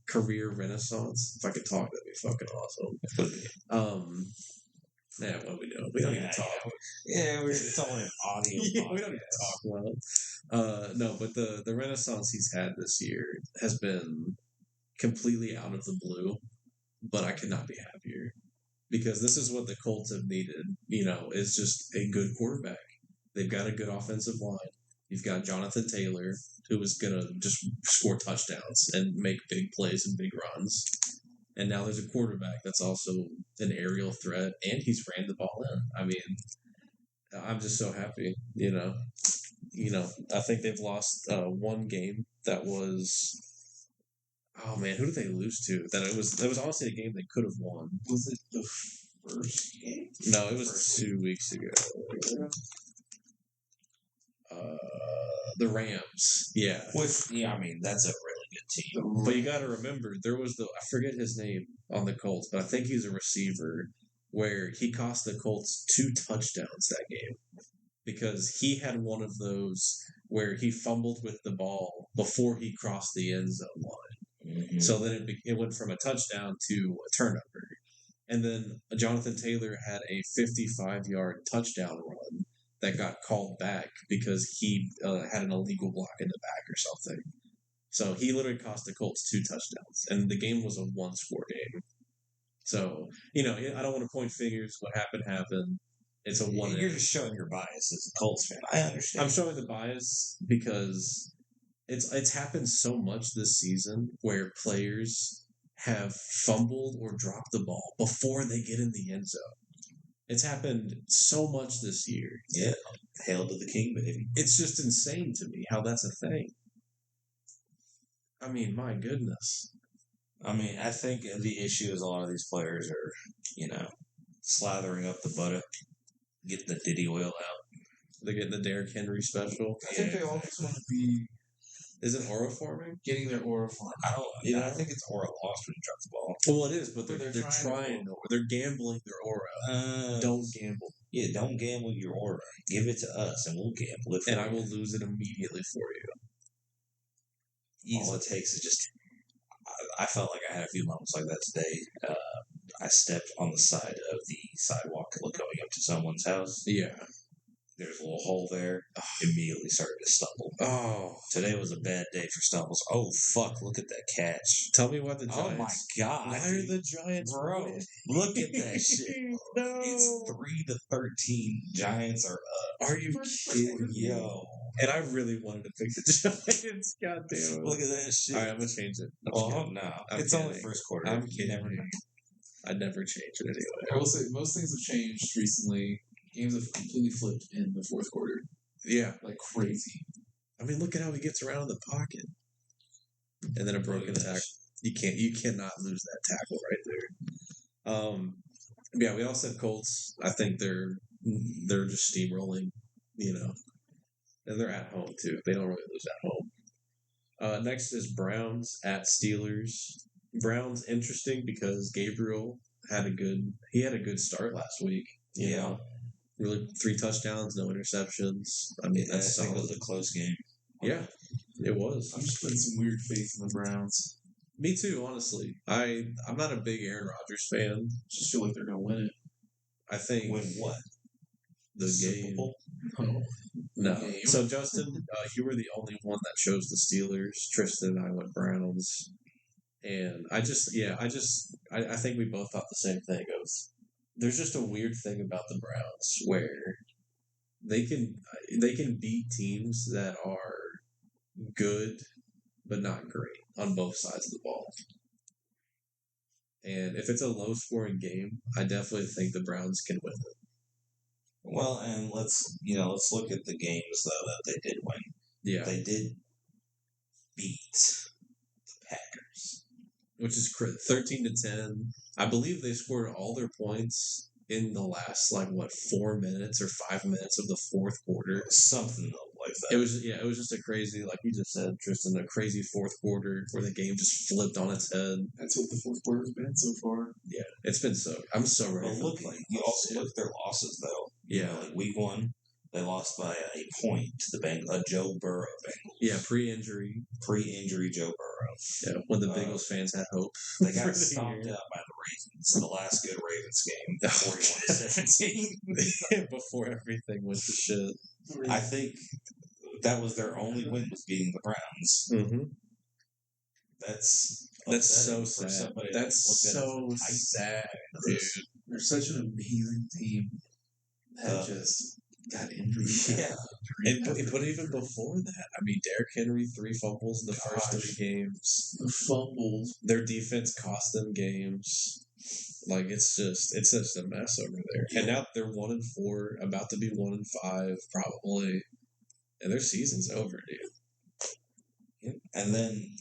career renaissance. If I could talk, that'd be fucking awesome. Yeah, what we do? We don't even talk. Yeah, it's only an audio. Yeah, we don't even talk well. No, but the renaissance he's had this year has been completely out of the blue. But I could not be happier because this is what the Colts have needed. You know, is just a good quarterback. They've got a good offensive line. You've got Jonathan Taylor, who is going to just score touchdowns and make big plays and big runs. And now there's a quarterback that's also an aerial threat, and he's ran the ball in. I mean, I'm just so happy, you know. I think they've lost one game that was... Oh, man, who did they lose to? It was honestly a game they could have won. Was it the first game? No, it was 2 weeks ago. The Rams. Yeah. I mean, that's a really good team. But you got to remember, there was I forget his name on the Colts, but I think he's a receiver where he cost the Colts 2 touchdowns that game because he had one of those where he fumbled with the ball before he crossed the end zone line. Mm-hmm. So then it went from a touchdown to a turnover. And then Jonathan Taylor had a 55-yard touchdown run that got called back because he had an illegal block in the back or something. So he literally cost the Colts 2 touchdowns, and the game was a 1-score game. So, I don't want to point fingers. What happened. It's a 1. You're just showing your bias as a Colts fan. I understand. I'm showing the bias because it's happened so much this season where players have fumbled or dropped the ball before they get in the end zone. It's happened so much this year. Yeah. Hail to the king, baby. It's just insane to me how that's a thing. I mean, my goodness. I mean, I think the issue is a lot of these players are, slathering up the butter, getting the Diddy oil out. They're getting the Derrick Henry special. I think they all just want to be... Is it aura forming? Getting their aura formed. I think it's aura lost when you drop the ball. Well, it is, but they're trying. They're gambling their aura. Don't gamble. Yeah, don't gamble your aura. Give it to us, and we'll gamble it for you. And I will lose it immediately for you. All it takes is just... I felt like I had a few moments like that today. I stepped on the side of the sidewalk going up to someone's house. Yeah. There's a little hole there. Immediately started to stumble. Oh. Today was a bad day for stumbles. Oh, fuck. Look at that catch. Tell me why the Giants. Oh, my God. Why are the Giants Bro, look at that shit. No. It's 3-13. Giants are up. Are you kidding? Yo. And I really wanted to pick the Giants. God damn it. Look at that shit. All right, I'm going to change it. No. It's kidding. only first quarter. I'm kidding. I'd never change it anyway. I will say most things have changed recently. Games have completely flipped in the fourth quarter. Yeah. Like crazy. I mean, look at how he gets around in the pocket. And then a broken tackle. You cannot lose that tackle right there. Yeah, we all said Colts. I think they're just steamrolling, and they're at home too. They don't really lose at home. Next is Browns at Steelers. Browns interesting because Gabriel had a good start last week. Yeah. Really 3 touchdowns, no interceptions. I mean, I think it was a close game. Yeah, it was. I'm just putting some weird faith in the Browns. Me too, honestly. I'm not a big Aaron Rodgers fan. Just feel like they're gonna win it. I think Win what? the game. No. Game. So Justin, you were the only one that chose the Steelers. Tristan and I went Browns, and I think we both thought the same thing. There's just a weird thing about the Browns where they can beat teams that are good but not great on both sides of the ball. And if it's a low-scoring game, I definitely think the Browns can win it. Well, and let's look at the games though that they did win. Yeah, they did beat the Packers, which is 13-10. I believe they scored all their points in the last 4 minutes or 5 minutes of the fourth quarter, something like that. It was just a crazy, like you just said, Tristan, a crazy fourth quarter where the game just flipped on its head. That's what the fourth quarter's been so far. Yeah, it's been I'm so ready. But you also look at their losses though. Yeah, week 1, they lost by a point to the Bengals, a Joe Burrow Bengals. Yeah, pre-injury Joe Burrow. Yeah, when the Bengals fans had hope. They got stomped out by the Ravens in the last good Ravens game, 41-17. Before everything went to shit. I think that was their only win, was beating the Browns. Mm-hmm. That's so sad. That's so sad, dude. They're such an amazing team that just got injured. Yeah. But even before that, I mean, Derrick Henry, 3 fumbles in the first 3 games. The fumbles. Their defense cost them games. It's just a mess over there. Yeah. And now they're 1-4, about to be 1-5, probably. And their season's over, dude. Yeah. And then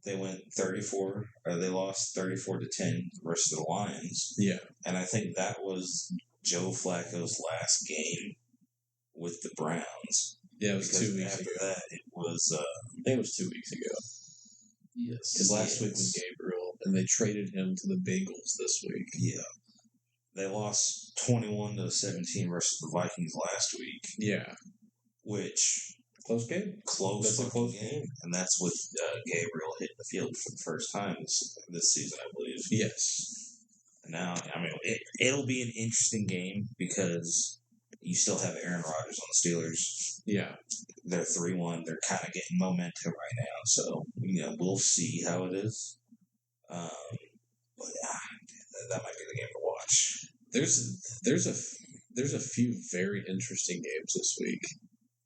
they went 34, or they lost 34-10 versus the Lions. Yeah. And I think that was Joe Flacco's last game with the Browns. Yeah, it was 2 weeks ago. After that, it was... I think it was 2 weeks ago. Yes. Because last week was Gabriel, and they traded him to the Bengals this week. Yeah. They lost 21-17 versus the Vikings last week. Yeah. Which... Close game. That's a close game. And that's with Gabriel hitting the field for the first time this season, I believe. Yes. Now, I mean, it'll be an interesting game because you still have Aaron Rodgers on the Steelers. Yeah. They're 3-1. They're kind of getting momentum right now. So, we'll see how it is. But that might be the game to watch. There's a few very interesting games this week.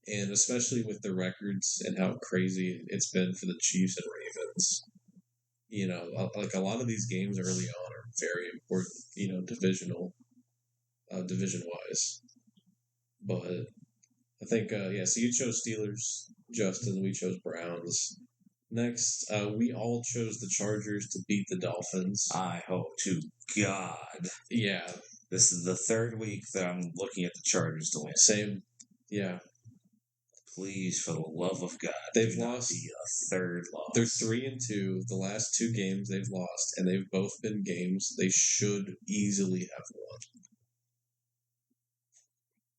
And especially with the records and how crazy it's been for the Chiefs and Ravens. A lot of these games early on are very important, division-wise. But I think, so you chose Steelers, Justin, we chose Browns. Next, we all chose the Chargers to beat the Dolphins. I hope to God. Yeah. This is the 3rd week that I'm looking at the Chargers to win. Same. Yeah. Please, for the love of God, they've lost a 3rd loss. They're 3-2. The last 2 games they've lost, and they've both been games they should easily have won.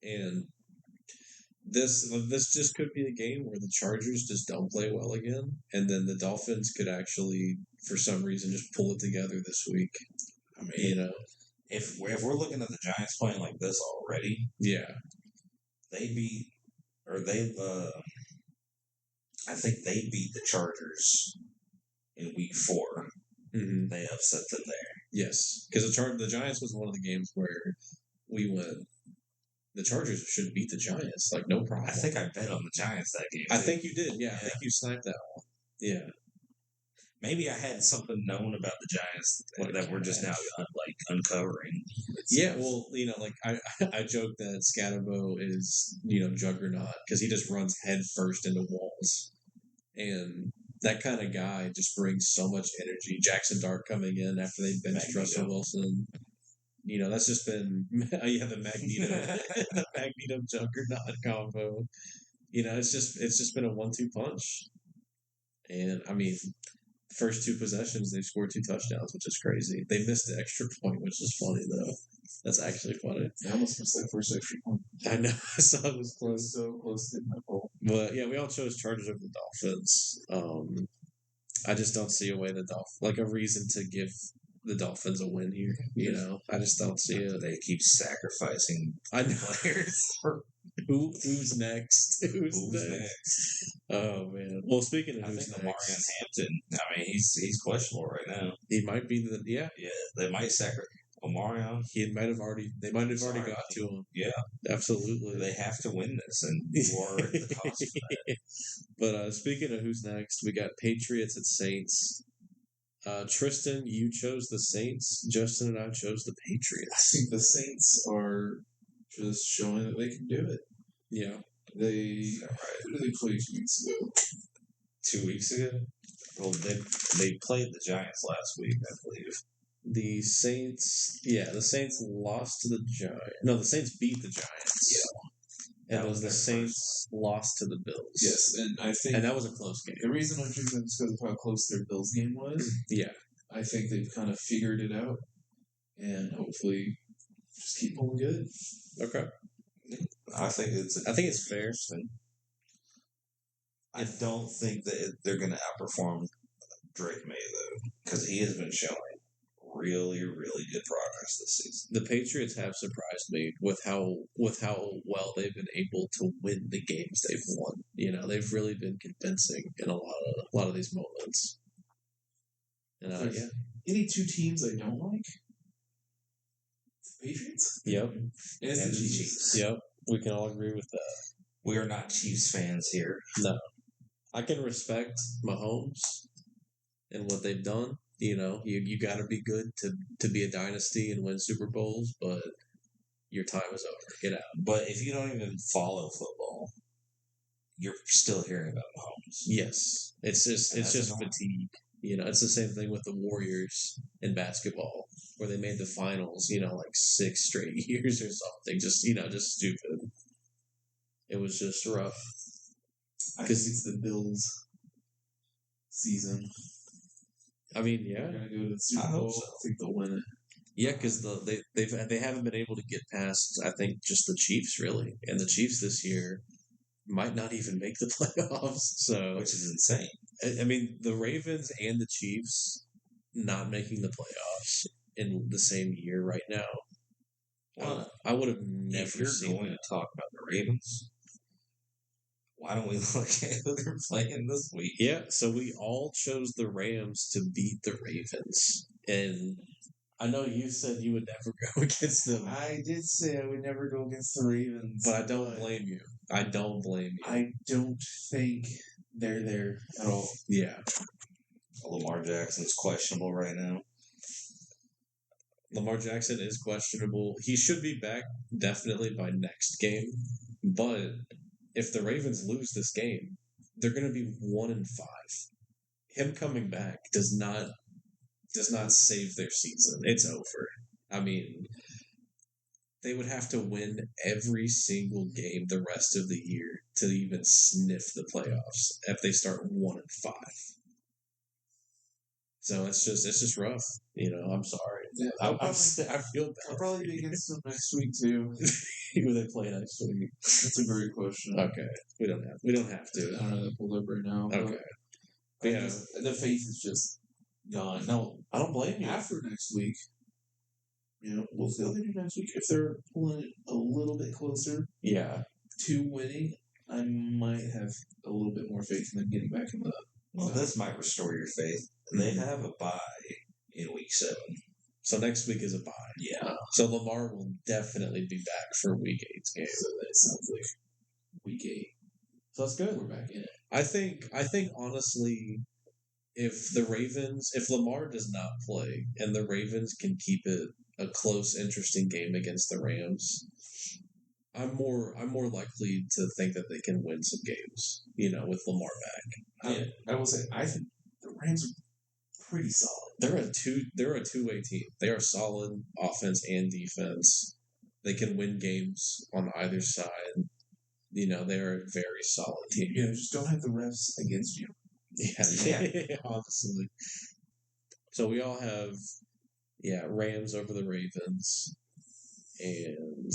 And this just could be a game where the Chargers just don't play well again, and then the Dolphins could actually, for some reason, just pull it together this week. I mean, if we're looking at the Giants playing like this already, they beat or they I think they beat the Chargers in week 4. Mm-hmm. They upset them there. Yes, because the Giants was one of the games where we went. The Chargers should beat the Giants, like no problem. I think I bet on the Giants that game. I think you did. Yeah, I think you sniped that one. Yeah. Maybe I had something known about the Giants that we're just now uncovering. Yeah, well, like I joke that Scatterbo is juggernaut because he just runs head first into walls, and that kind of guy just brings so much energy. Jackson Dart coming in after they benched Russell Wilson. That's just been the Magneto juggernaut combo. It's just been a 1-2 punch, and I mean. First 2 possessions, they scored 2 touchdowns, which is crazy. They missed the extra point, which is funny, though. That's actually funny. They almost missed that first extra point. I know. I saw it was close. So close to my goal. But, yeah, we all chose Chargers over the Dolphins. I just don't see a way a reason to give the Dolphins a win here. I just don't see it. They keep sacrificing players. Who's next? Who's next? Oh man! Well, speaking of who's next, Omarion Hampton. I mean, he's questionable right now. He might be yeah. They might sacrifice Omarion. They might have already got to him. Yeah, absolutely. They have to win this, and you are at the cost of that. But speaking of who's next, we got Patriots at Saints. Tristan, you chose the Saints. Justin and I chose the Patriots. I think the Saints are just showing that they can do it. Yeah. Who did they play 2 weeks ago? 2 weeks ago? Well, they played the Giants last week, I believe. The Saints lost to the Giants. No, the Saints beat the Giants. Yeah. And the Saints lost to the Bills. Yes, and I think... And that was a close game. The reason I'm choosing them is because of how close their Bills game was. Yeah. I think they've kind of figured it out. And hopefully just keep pulling good. Okay. I think it's fair. I don't think that they're going to outperform Drake May, though, because he has been showing really, really good progress this season. The Patriots have surprised me with how well they've been able to win the games they've won. They've really been convincing in a lot of these moments. And any 2 teams I don't like? The Patriots? Yep. And it's the Chiefs. Yep. We can all agree with that. We are not Chiefs fans here. No. I can respect Mahomes and what they've done. You got to be good to be a dynasty and win Super Bowls, but your time is over. Get out. But if you don't even follow football, you're still hearing about Mahomes. Yes. It's just fatigue. It's the same thing with the Warriors in basketball, where they made the finals, 6 straight years or something. Just stupid. It was just rough. I think it's the Bills season. I mean, yeah. They're going to go to the Super Bowl. I think they'll win it. Yeah, because they haven't been able to get past, I think, just the Chiefs, really. And the Chiefs this year might not even make the playoffs. Which is insane. I mean, the Ravens and the Chiefs not making the playoffs in the same year right now. Well, I would have never if you're seen going to talk about the Ravens, why don't we look at who they're playing this week? Yeah, so we all chose the Rams to beat the Ravens. And I know you said you would never go against them. I did say I would never go against the Ravens. But I don't blame you. I don't think they're there at all. Yeah. Lamar Jackson's questionable right now. Lamar Jackson is questionable. He should be back definitely by next game. But if the Ravens lose this game, they're going to be 1-5. Him coming back does not save their season. It's over. I mean, they would have to win every single game the rest of the year to even sniff the playoffs if they start 1-5. So it's just rough. I'm sorry. Yeah, I feel bad. I'll probably be against them next week too. Who they play next week? That's a great question. Okay, we don't have to. I don't have that pulled up right now. Okay, Yeah, the faith is just gone. No, I don't blame you. after next week, we'll see how they do next week. If they're pulling it a little bit closer, to winning, I might have a little bit more faith in them getting back in the. Well, this might restore your faith. They have a bye in week 7. So next week is a bye. Yeah. So Lamar will definitely be back for week 8's game. So that sounds like week 8. So that's good. We're back in it. I think honestly, if Lamar does not play and the Ravens can keep it a close, interesting game against the Rams, I'm more likely to think that they can win some games, with Lamar back. I will say I think the Rams are pretty solid. They're a two-way team. They are solid offense and defense. They can win games on either side. They're a very solid team. Just don't have the refs against you. Yeah. Honestly. So we all have, Rams over the Ravens, and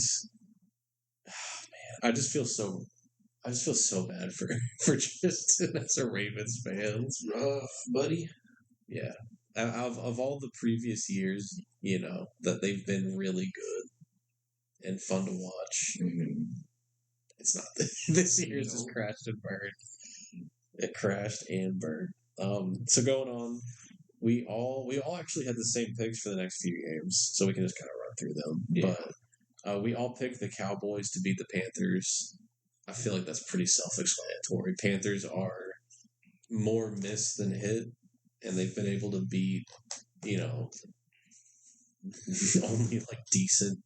I just feel so bad for Tristan as a Ravens fan. It's rough, buddy. Yeah. Of all the previous years, that they've been really good and fun to watch. Mm-hmm. It's not this year's just crashed and burned. It crashed and burned. So going on, we all actually had the same picks for the next few games, so we can just kind of run through them. Yeah. But we all picked the Cowboys to beat the Panthers. I feel like that's pretty self-explanatory. Panthers are more miss than hit, and they've been able to beat, only like decent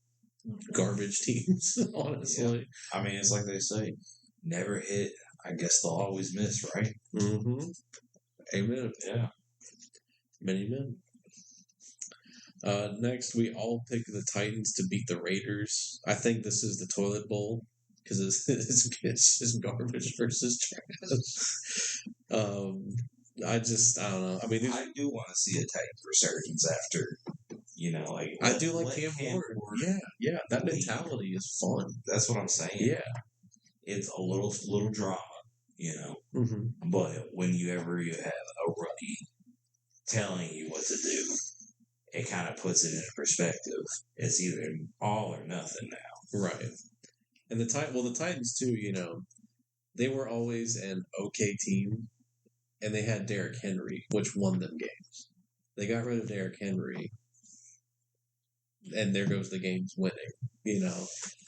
garbage teams, honestly. Yeah. I mean, it's like they say, never hit. I guess they'll always miss, right? Mm-hmm. Amen. Yeah. Many men. Next, we all pick the Titans to beat the Raiders. I think this is the toilet bowl because it's just garbage versus trash. I don't know. I mean, I do want to see a Titans resurgence after, I do like Cam Ward. Yeah, that mentality is fun. That's what I'm saying. Yeah, it's a little drama, Mm-hmm. But when you have a rookie telling you what to do, it kind of puts it into perspective. It's either all or nothing now, right? And the Titans too. They were always an okay team, and they had Derrick Henry, which won them games. They got rid of Derrick Henry, and there goes the games winning.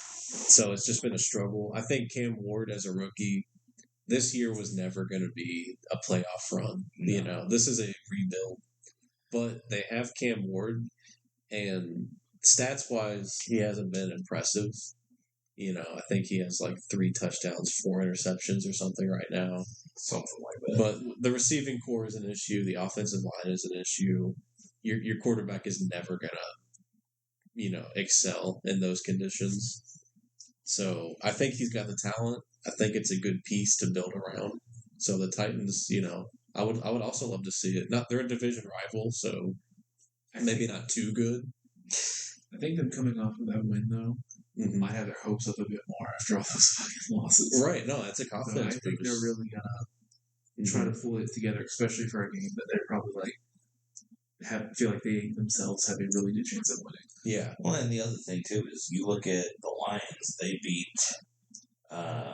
So it's just been a struggle. I think Cam Ward as a rookie this year was never going to be a playoff run. No. This is a rebuild, but they have Cam Ward, and stats wise, he hasn't been impressive. I think he has like 3 touchdowns, 4 interceptions or something right now. Something like that. But the receiving core is an issue. The offensive line is an issue. Your quarterback is never gonna, excel in those conditions. So I think he's got the talent. I think it's a good piece to build around. So the Titans, I would also love to see it. They're a division rival, so maybe not too good. I think them coming off of that win though, might have their hopes up a bit more after all those fucking losses. Right? No, that's a confidence. So I think they're really gonna try to pull it together, especially for a game that they're probably feel like they themselves have a really good chance of winning. Yeah. Well, and the other thing too is you look at the Lions. They beat. I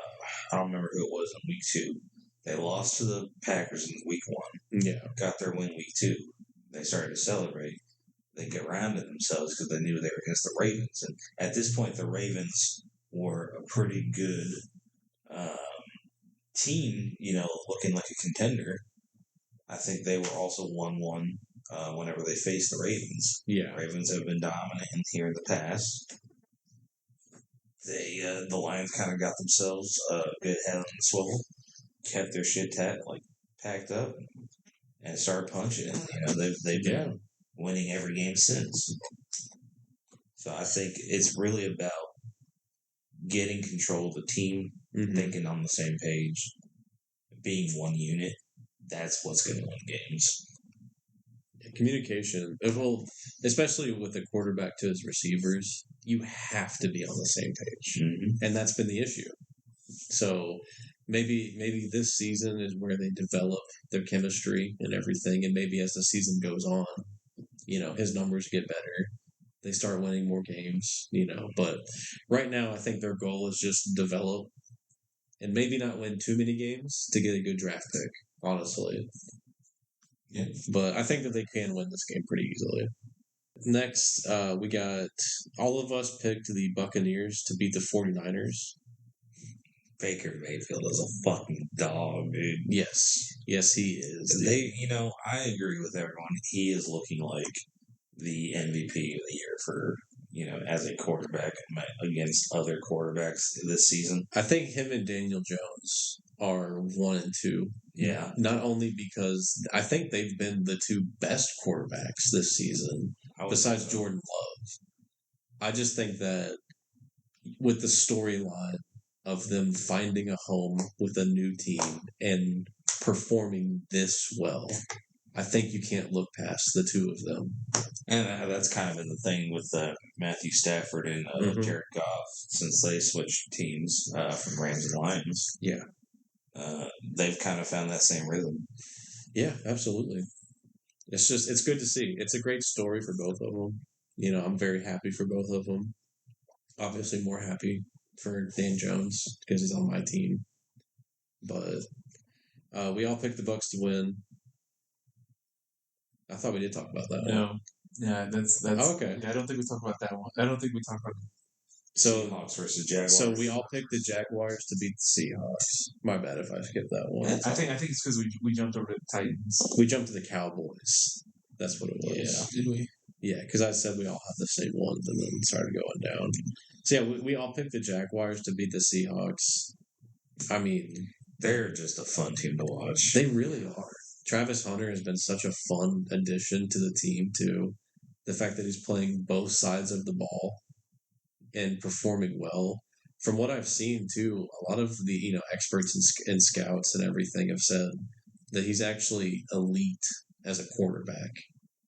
don't remember who it was in week 2. They lost to the Packers in week 1. Yeah. Got their win week 2. They started to celebrate. They get around to themselves because they knew they were against the Ravens. And at this point, the Ravens were a pretty good team, looking like a contender. I think they were also 1-1 whenever they faced the Ravens. Yeah. Ravens have been dominant here in the past. The Lions kind of got themselves a good head on the swivel, kept their shit packed up, and started punching. They've been winning every game since. So I think it's really about getting control of the team, thinking on the same page, being one unit. That's what's going to win games. communication. Well, especially with the quarterback to his receivers, you have to be on the same page, and that's been the issue. So maybe this season is where they develop their chemistry and everything, and maybe as the season goes on, his numbers get better. They start winning more games, But right now, I think their goal is just develop and maybe not win too many games to get a good draft pick, honestly. Yeah. But I think that they can win this game pretty easily. Next, we got all of us picked the Buccaneers to beat the 49ers. Baker Mayfield is a fucking dog, dude. Yes, he is. I agree with everyone. He is looking like the MVP of the year for, as a quarterback against other quarterbacks this season. I think him and Daniel Jones are 1 and 2. Yeah. Not only because I think they've been the 2 best quarterbacks this season, besides Jordan Love. I just think that with the storyline of them finding a home with a new team and performing this well, I think you can't look past the 2 of them. And that's kind of been the thing with Matthew Stafford and Jared Goff since they switched teams from Rams and Lions. Yeah. They've kind of found that same rhythm. Yeah, absolutely. It's good to see. It's a great story for both of them. I'm very happy for both of them. Obviously more happy for Dan Jones because he's on my team. But we all picked the Bucs to win. I thought we did talk about that one. No. Yeah, that's okay. Yeah, I don't think we talked about that one. I don't think we talked about Seahawks versus Jaguars. So we all picked the Jaguars to beat the Seahawks. My bad if I skipped that one. I think it's because we jumped over to the Titans. We jumped to the Cowboys. That's what it was. Yeah. Did we? Yeah, because I said we all had the same ones and then started going down. So yeah, we all picked the Jaguars to beat the Seahawks. I mean, they're just a fun team to watch. They really are. Travis Hunter has been such a fun addition to the team too. The fact that he's playing both sides of the ball and performing well. From what I've seen too, a lot of the experts and scouts and everything have said that he's actually elite as a quarterback,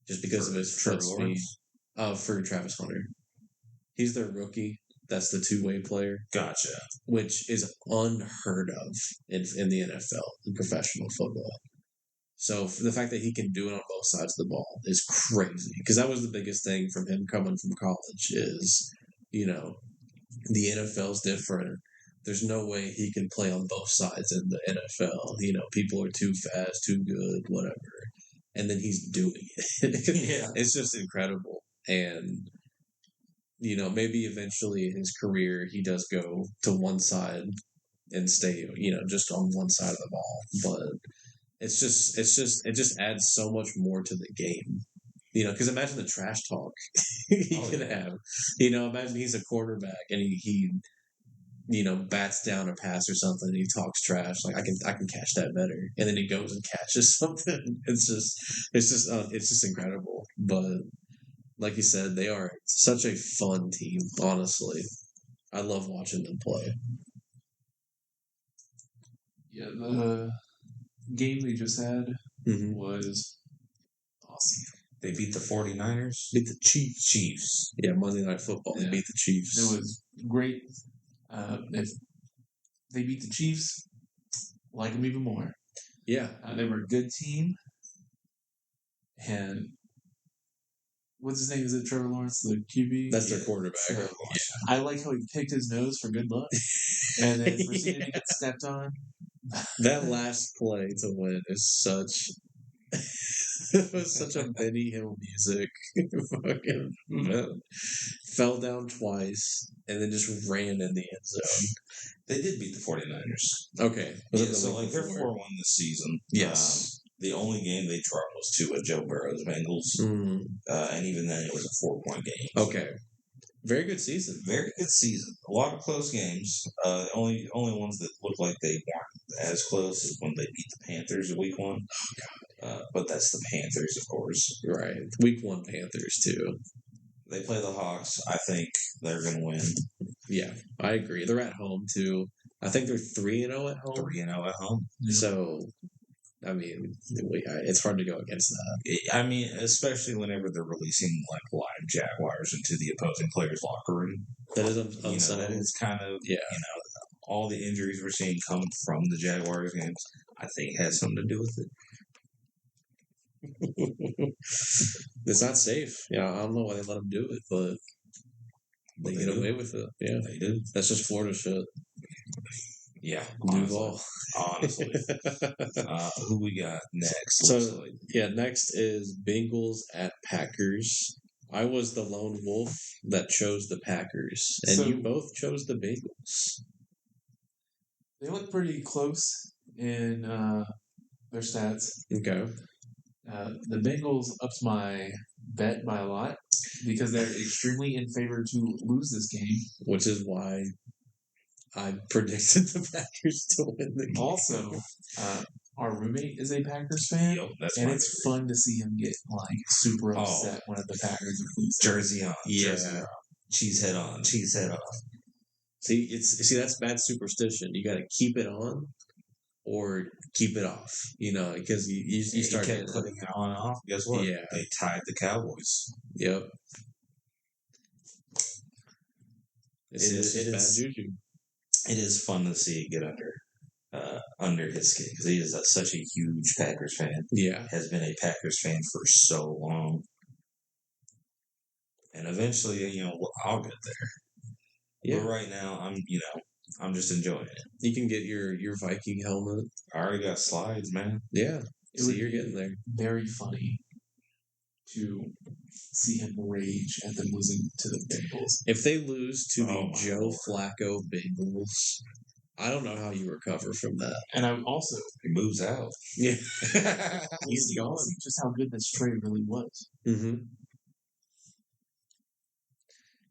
just because of his foot speed. For Travis Hunter, he's their rookie. That's the 2-way player. Gotcha. Which is unheard of in the NFL, in professional football. So the fact that he can do it on both sides of the ball is crazy. Because that was the biggest thing from him coming from college is, the NFL's different. There's no way he can play on both sides in the NFL. People are too fast, too good, whatever. And then he's doing it. Yeah. It's just incredible. And, maybe eventually in his career he does go to one side and stay, just on one side of the ball. But it just adds so much more to the game. Because imagine the trash talk he could have. Imagine he's a quarterback and he bats down a pass or something and he talks trash. Like, I can catch that better. And then he goes and catches something. It's just incredible. But like you said, they are such a fun team, honestly. I love watching them play. Yeah, the game they just had was awesome. They beat the 49ers. Beat the Chiefs. Yeah, Monday Night Football. Yeah. They beat the Chiefs. It was great. If they beat the Chiefs, like them even more. Yeah. They were a good team. And what's his name? Is it Trevor Lawrence, the QB? That's their quarterback. Yeah. I like how he picked his nose for good luck. And then proceeded to get stepped on. That last play to win is such... it was such a Benny Hill music. Fucking fell down twice and then just ran in the end zone. They did beat the 49ers. Okay. They're 4-1 this season. Yes. The only game they dropped was to Joe Burrow's Bengals. And even then it was a 4-point game. Okay. Very good season. Very good season. A lot of close games. Only ones that look like they weren't as close is when they beat the Panthers in week 1. Oh, God. But that's the Panthers, of course. Right. Week 1 Panthers, too. They play the Hawks. I think they're going to win. Yeah, I agree. They're at home, too. I think they're 3-0 at home. 3-0 at home. So, I mean, it's hard to go against that. I mean, especially whenever they're releasing like live Jaguars into the opposing player's locker room. That is unsettling. It's kind of all the injuries we're seeing come from the Jaguars games. I think has something to do with it. It's not safe. Yeah, I don't know why they let them do it, but they get away with it. Yeah, they do. That's just Florida shit. Yeah, honestly. Who we got next? So next is Bengals at Packers. I was the lone wolf that chose the Packers, and you both chose the Bengals. They look pretty close in their stats. Okay. The Bengals ups my bet by a lot because they're extremely in favor to lose this game. Which is why I predicted the Packers to win the game. Also, our roommate is a Packers fan, and it's fun to see him get like super upset when the Packers are losing. Jersey on, jersey off, cheese head on, cheese head off. See, that's bad superstition. You got to keep it on or keep it off. Because you start putting it on and off. Guess what? Yeah, they tied the Cowboys. Yep. It is bad juju. It is fun to see it get under his skin because he is such a huge Packers fan. Yeah, has been a Packers fan for so long, and eventually, I'll get there. Yeah. But right now, I'm just enjoying it. You can get your Viking helmet. I already got slides, man. Yeah, you're getting there. Very funny to see him rage at them losing to the Bengals. If they lose to the Joe Flacco Bengals, I don't know how you recover from that. And I also he moves out. Yeah, he's gone. Just how good this trade really was. Mm-hmm.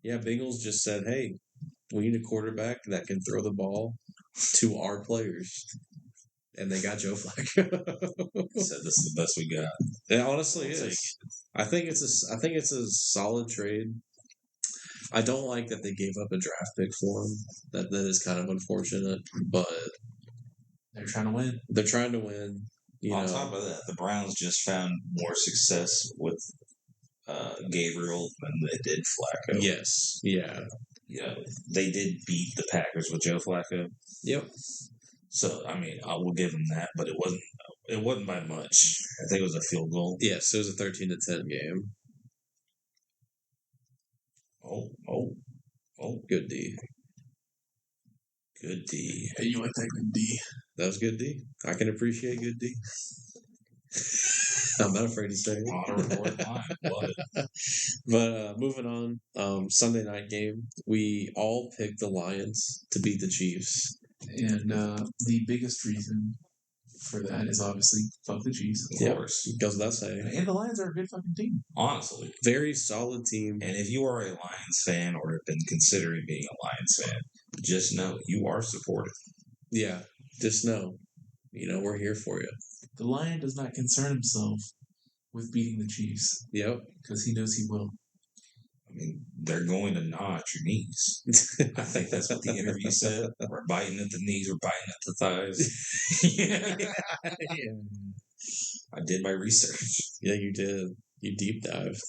Yeah, Bengals just said, "Hey, we need a quarterback that can throw the ball to our players." And they got Joe Flacco. Said this is the best we got. It honestly is. I think it's a solid trade. I don't like that they gave up a draft pick for him. That is kind of unfortunate, but they're trying to win. They're trying to win. On top of that, the Browns just found more success with Gabriel than they did Flacco. Yes. Yeah. They did beat the Packers with Joe Flacco. Yep. So I mean, I will give him that, but it wasn't by much. I think it was a field goal. Yes, it was a 13-10 game. Oh, good D. Good D. Hey, you like that good D? That was good D. I can appreciate good D. I'm not afraid to say it. But moving on, Sunday night game, we all picked the Lions to beat the Chiefs. And the biggest reason for that is obviously fuck the Chiefs. Of course. Goes without saying. And the Lions are a good fucking team. Honestly. Very solid team. And if you are a Lions fan or have been considering being a Lions fan, just know you are supported. Yeah. Just know. We're here for you. The Lion does not concern himself with beating the Chiefs. Yep. Because he knows he will. I mean, they're going to gnaw at your knees. I think that's what the interview said. We're biting at the knees. We're biting at the thighs. Yeah. I did my research. Yeah, you did. You deep dived.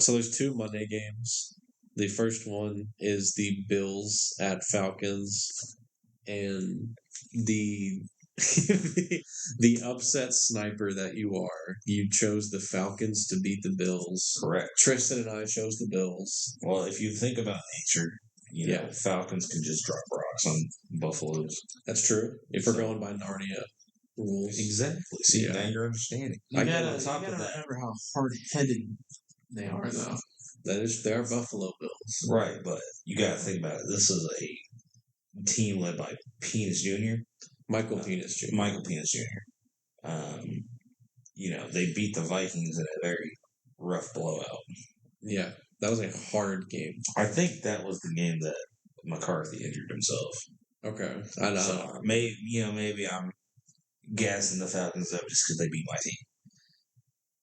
So there's 2 Monday games. The first one is the Bills at Falcons. And the upset sniper that you are, you chose the Falcons to beat the Bills. Correct. Tristan and I chose the Bills. Well, if you think about nature, Falcons can just drop rocks on buffaloes. That's true. If we're going by Narnia rules. Exactly. See, now you're understanding. You gotta remember how hard-headed they are, though. They are Buffalo Bills. Right, but you gotta think about it. This is a team led by Penis Jr. Michael Penis Jr. They beat the Vikings in a very rough blowout. Yeah, that was a hard game. I think that was the game that McCarthy injured himself. Okay, I know. So maybe I'm gassing the Falcons up just because they beat my team.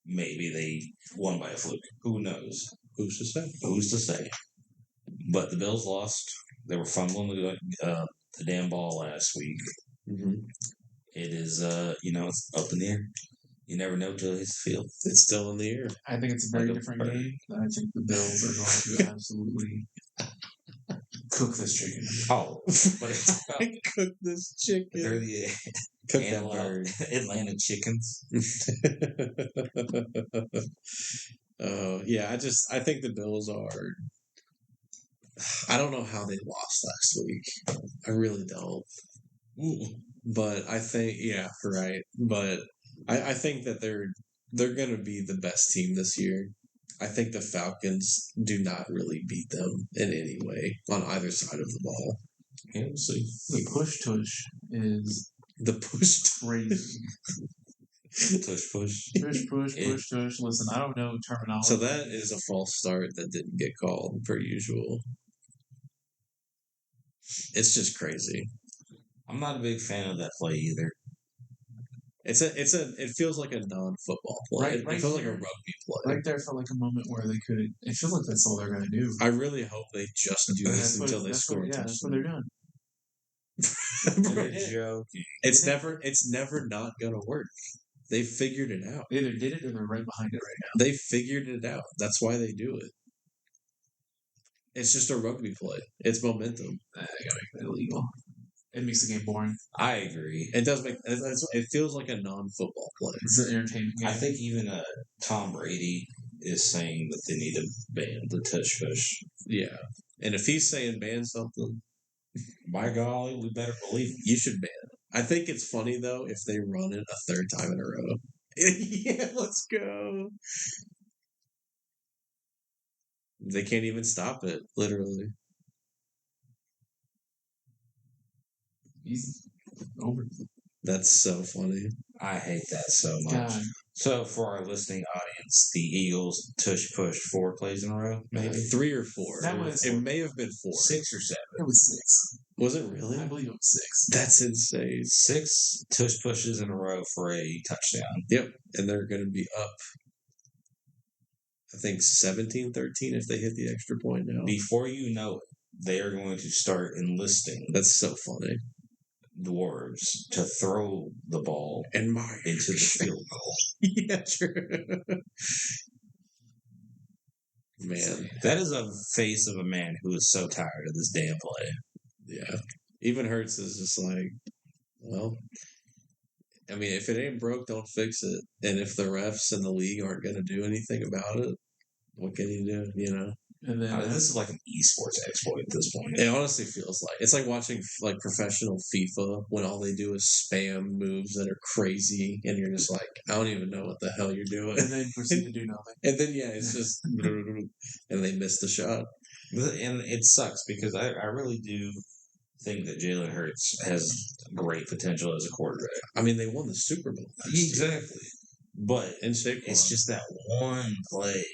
Maybe they won by a fluke. Who knows? Who's to say? But the Bills lost. They were fumbling the damn ball last week. Mm-hmm. It is, it's up in the air. You never know till it's field. It's still in the air. I think it's a very different game. I think the Bills are going to absolutely cook this chicken. Oh, but it's cook this chicken. They're the Atlanta chickens. Yeah, I think the Bills are. I don't know how they lost last week. I really don't. But I think, yeah, right. But I think that they're going to be the best team this year. I think the Falcons do not really beat them in any way on either side of the ball. Yeah, we'll see. The push tush is the push crazy. Tush push. Push tush. Listen, I don't know terminology. So that is a false start that didn't get called per usual. It's just crazy. I'm not a big fan of that play either. It feels like a non-football play. It feels like a rugby play. Right there felt like a moment where they could. It feels like that's all they're going to do. I really hope they just do this until they score. That's what they're doing. They're joking. It's never not going to work. They figured it out. They either did it or they're right behind it right now. They figured it out. That's why they do it. It's just a rugby play. It's momentum. I gotta make that illegal. It makes the game boring. I agree. It does make. It feels like a non-football play. It's an entertaining game. I think even Tom Brady is saying that they need to ban the tush push. Yeah, and if he's saying ban something, by golly, we better believe him. You should ban it. I think it's funny though if they run it a third time in a row. Yeah, let's go. They can't even stop it, literally. He's over. That's so funny. I hate that so much. God. So, for our listening audience, the Eagles tush push 4 plays in a row, maybe 3 or 4. It may have been 4, 6 or 7. It was 6. Was it really? I believe it was 6. That's insane. 6 tush pushes in a row for a touchdown. Yep, and they're going to be up. I think 17-13 if they hit the extra point now. Before you know it, they are going to start enlisting. That's so funny. Dwarves to throw the ball into the field goal. Yeah, true. Man, that is a face of a man who is so tired of this damn play. Yeah, even Hurts is just like, well, I mean, if it ain't broke, don't fix it. And if the refs and the league aren't going to do anything about it, what can you do? You know. And then this is like an esports exploit at this point. It honestly feels like it's like watching like professional FIFA when all they do is spam moves that are crazy, and you're just like, I don't even know what the hell you're doing, and then proceed to do nothing. And then it's just and they miss the shot, and it sucks because I really do think that Jalen Hurts has great potential as a quarterback. I mean, they won the Super Bowl. Exactly, but it's just that one play.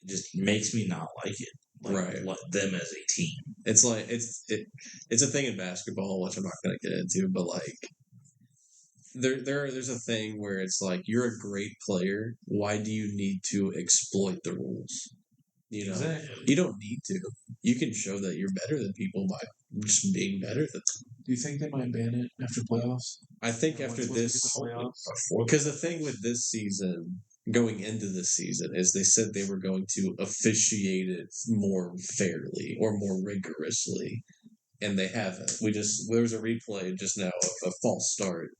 Just makes me not like it. Like them as a team. It's like it's a thing in basketball, which I'm not going to get into, but like there's a thing where it's like you're a great player. Why do you need to exploit the rules? You know, exactly. You don't need to. You can show that you're better than people by just being better than them. Do you think they might ban it after playoffs? I think after this, because the thing with this season. Going into this season is they said they were going to officiate it more fairly or more rigorously, and they haven't. There was a replay just now of a false start.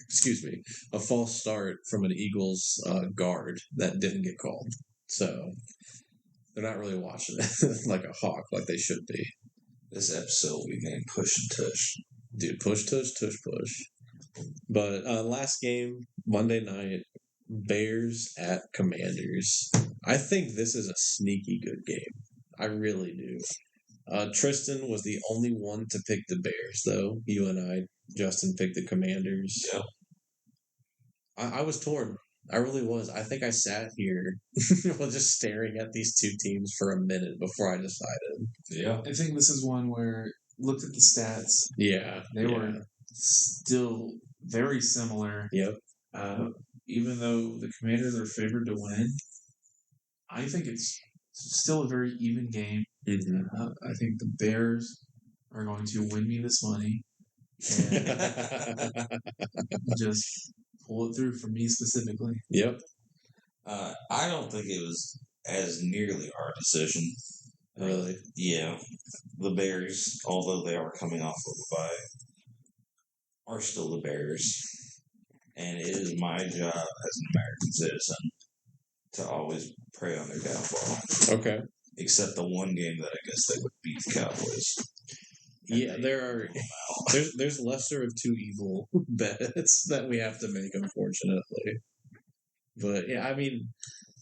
Excuse me, a false start from an Eagles guard that didn't get called. So they're not really watching it like a hawk, like they should be. This episode will be named Push and Tush. Dude, push, tush, tush, push. But last game, Monday night, Bears at Commanders. I think this is a sneaky good game. I really do. Tristan was the only one to pick the Bears, though. You and I, Justin, picked the Commanders. Yeah. I was torn. I really was. I think I sat here just staring at these two teams for a minute before I decided. Yeah. I think this is one where, looked at the stats. Yeah. They were still very similar. Yep. Even though the Commanders are favored to win, I think it's still a very even game. Mm-hmm. I think the Bears are going to win me this money. Just pull it through for me specifically. Yep. I don't think it was as nearly our decision. Really? Yeah. The Bears, although they are coming off of a bye, are still the Bears. And it is my job as an American citizen to always prey on their downfall. Okay. Except the one game that I guess they would beat the Cowboys. Yeah, there's lesser of two evil bets that we have to make, unfortunately. But yeah, I mean,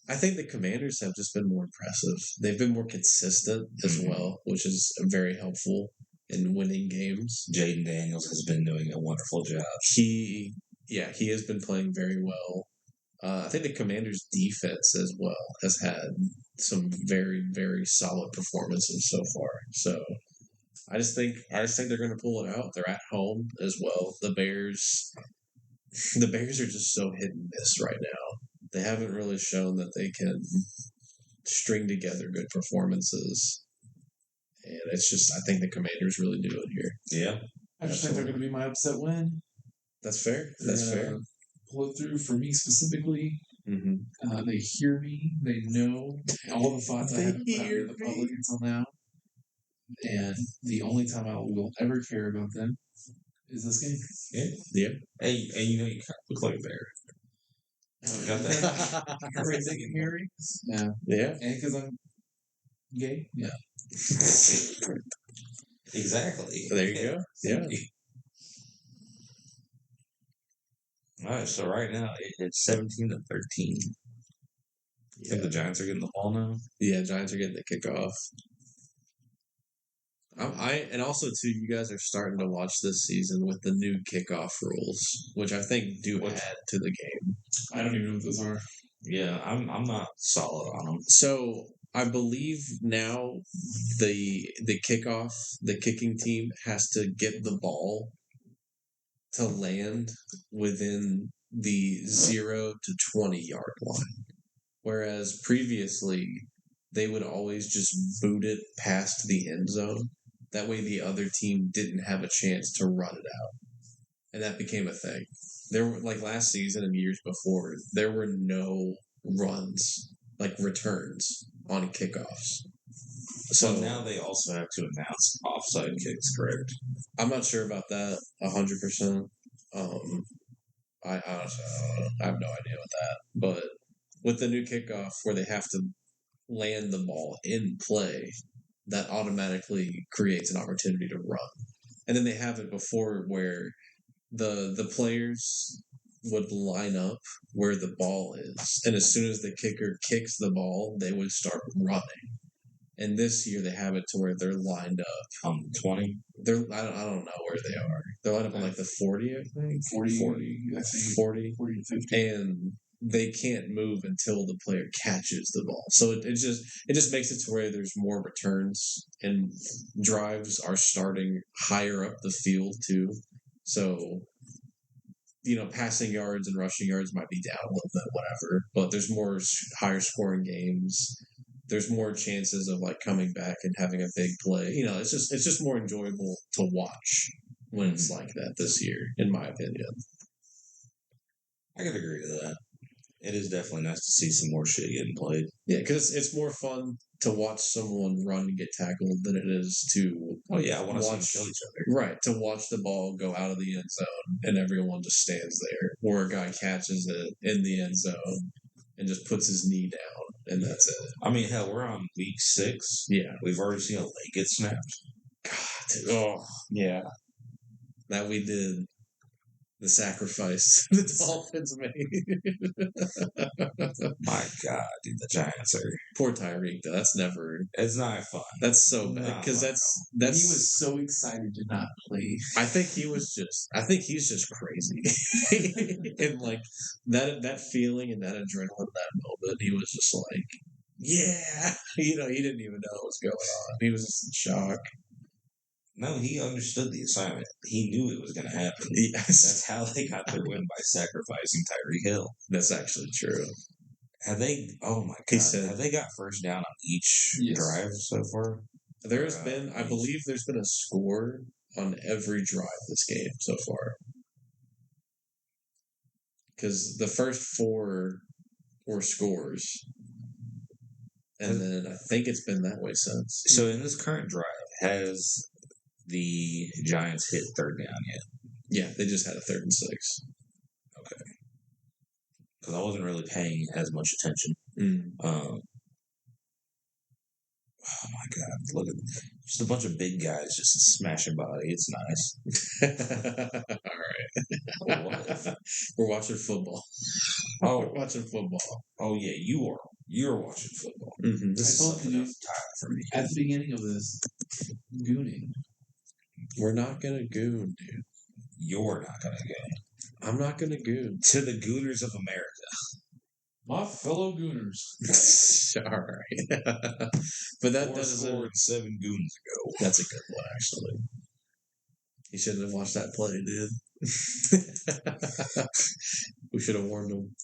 I think the Commanders have just been more impressive. They've been more consistent as well, which is very helpful in winning games. Jaden Daniels has been doing a wonderful job. He has been playing very well. I think the Commanders' defense as well has had some very, very solid performances so far. So I just think they're going to pull it out. They're at home as well. The Bears are just so hit and miss right now. They haven't really shown that they can string together good performances. And it's just, I think the Commanders really do it here. Yeah. I just think they're going to be my upset win. That's fair. That's fair. Pull it through for me specifically. Mm-hmm. They hear me. They know all the thoughts I haven't put out in the public until now. And the only time I will ever care about them is this game. Yeah. Hey, you kind of look like a bear. Got that? Everything they can hear me. Yeah. Yeah. And because I'm gay. Yeah. Exactly. There you go. Yeah. All right. So right now it's 17-13. You think the Giants are getting the ball now? Yeah, Giants are getting the kickoff. And also too, you guys are starting to watch this season with the new kickoff rules, which I think do add to the game. I don't even know what those are. Yeah, I'm not solid on them. So I believe now the kicking team has to get the ball to land within the 0 to 20-yard line, whereas previously they would always just boot it past the end zone. That way the other team didn't have a chance to run it out. And that became a thing. There were, like last season and years before, there were no runs, like returns on kickoffs. So now they also have to announce offside kicks, correct? I'm not sure about that 100%. I honestly I have no idea with that. But with the new kickoff where they have to land the ball in play, that automatically creates an opportunity to run. And then they have it before where the players would line up where the ball is. And as soon as the kicker kicks the ball, they would start running. And this year they have it to where they're lined up. On 20? I don't know where they are. They're lined up on like the 40, I think. 40, I think. 40 to 50. And they can't move until the player catches the ball. So it just makes it to where there's more returns and drives are starting higher up the field too. So, passing yards and rushing yards might be down a little bit, whatever. But there's more higher scoring games. There's more chances of like coming back and having a big play. It's just more enjoyable to watch when it's like that this year, in my opinion. I could agree to that. It is definitely nice to see some more shit getting played. Yeah, because it's more fun to watch someone run and get tackled than it is to. Oh yeah, I want to see them kill each other. Right, to watch the ball go out of the end zone and everyone just stands there, or a guy catches it in the end zone and just puts his knee down, and that's it. I mean, hell, we're on week 6. Yeah, we've already seen a leg get snapped. God, yeah, that we did. The sacrifice the Dolphins made. My God, dude, the Giants are poor Tyreek. Though that's never. It's not fun. That's so bad because that's he was so excited to not play. I think he's just crazy, and like that feeling and that adrenaline, that moment, he was just like, yeah, he didn't even know what was going on. He was just in shock. No, he understood the assignment. He knew it was going to happen. Yes. That's how they got their win, by sacrificing Tyreek Hill. That's actually true. Have they? Oh my God! Have they got first down on each drive so far? There's been, I believe, there's been a score on every drive this game so far. Because the first four were scores. And then I think it's been that way since. So in this current drive, has the Giants hit third down yet? Yeah, they just had a 3rd and 6. Okay. Because I wasn't really paying as much attention. Oh my God! Look at just a bunch of big guys just smashing body. It's nice. All right. We're watching football. Oh, we're watching football. Oh yeah, you are. You're watching football. Mm-hmm. This is something you else for me. at the beginning of this gooning. We're not gonna goon, dude. You're not gonna goon. I'm not gonna goon. To the Gooners of America. My fellow Gooners. All right. But that doesn't... 7 goons ago. That's a good one, actually. He shouldn't have watched that play, dude. We should have warned him.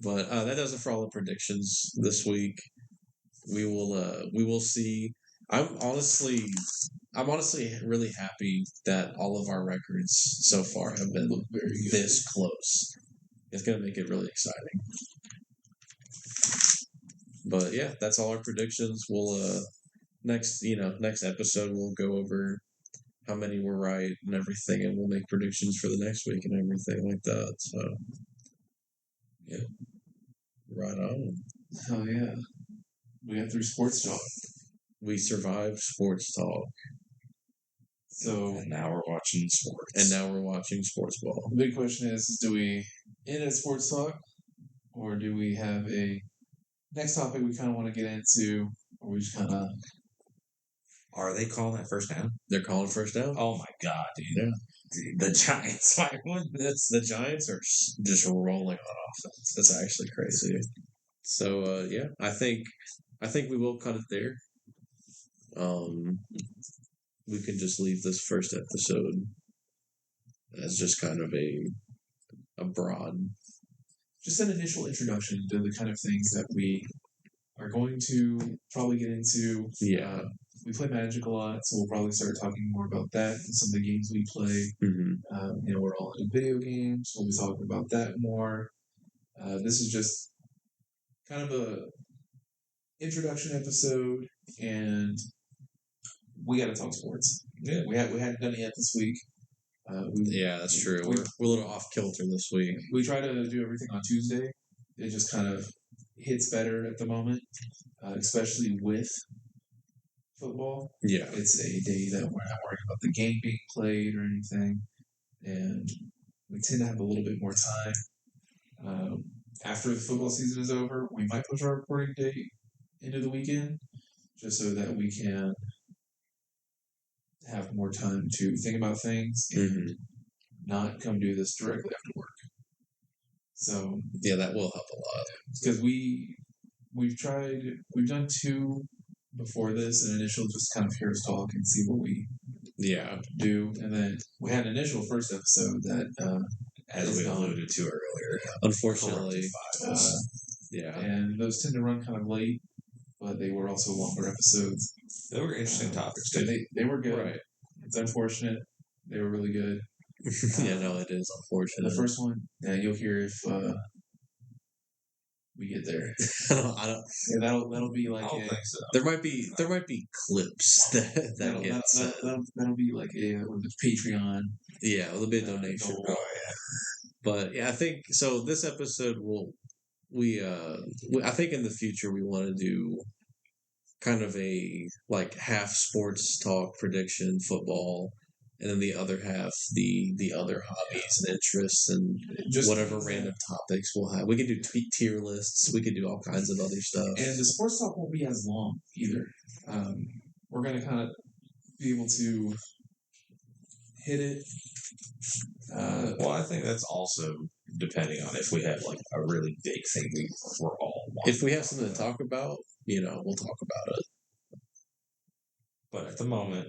But that does it for all the predictions this week. We will see. I'm honestly really happy that all of our records so far have been this close. It's going to make it really exciting. But yeah, that's all our predictions. We'll next episode we'll go over how many were right and everything, and we'll make predictions for the next week and everything like that. So yeah, right on. Oh yeah, we got through sports talk. We survived sports talk. So and now we're watching sports. And now we're watching sports ball. The big question is do we end at sports talk, or do we have a next topic we kind of want to get into, or we just kind of... Are they calling that first down? They're calling first down? Oh my God, dude. Yeah. The Giants. The Giants are just rolling on offense. That's actually crazy. So yeah, I think we will cut it there. We can just leave this first episode as just kind of a broad, just an initial introduction to the kind of things that we are going to probably get into. Yeah. We play Magic a lot, so we'll probably start talking more about that and some of the games we play. Mm-hmm. We're all into video games. We'll be talking about that more. This is just kind of a introduction episode, and we got to talk sports. Yeah, we hadn't done it yet this week. Yeah, that's true. We're a little off kilter this week. We try to do everything on Tuesday. It just kind of hits better at the moment, especially with football. Yeah. It's a day that we're not worrying about the game being played or anything, and we tend to have a little bit more time. After the football season is over, we might push our recording date into the weekend, just so that we can have more time to think about things and not come do this directly after work. So yeah, that will help a lot. Because we've done 2 before this, an initial just kind of hear us talk and see what we do, and then we had an initial first episode that as we alluded to earlier, unfortunately, and those tend to run kind of late, but they were also longer episodes. They were interesting topics too. They were good. Right. It's unfortunate. They were really good. Yeah, no, it is unfortunate. The first one, you'll hear if we get there. I don't. Yeah, that'll be like. I don't think so. There might be clips that get said. That'll be like a Patreon. Yeah, a little bit of donation. Oh yeah. But yeah, I think so. This episode I think in the future we want to do kind of a like half sports talk prediction football, and then the other half the other hobbies and interests and just whatever random topics we'll have. We could do tier lists. We could do all kinds of other stuff. And the sports talk won't be as long either. We're going to kind of be able to hit it. Well, I think that's also depending on if we have like a really big thing we're all wanting. If we have something to talk about, we'll talk about it. But at the moment,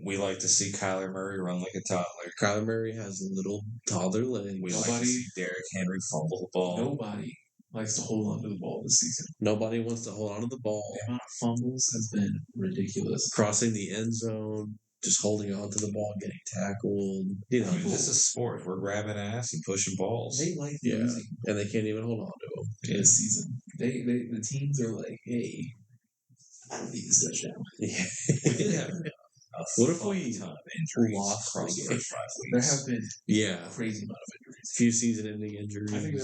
we like to see Kyler Murray run like a toddler. Kyler Murray has little toddler legs. We like to see Derrick Henry fumble the ball. Nobody likes to hold on to the ball this season. Nobody wants to hold on to the ball. The amount of fumbles has been ridiculous. Crossing the end zone, just holding on to the ball, getting tackled. You know, I mean, this is sport. We're grabbing ass and pushing balls. They like losing, and they can't even hold on to them this season. The teams are like, hey, I don't need this touchdown. Yeah. We did have What if we ton of injuries lost across the the game? first 5 There weeks? have been a crazy amount of injuries. Few season-ending injuries. I think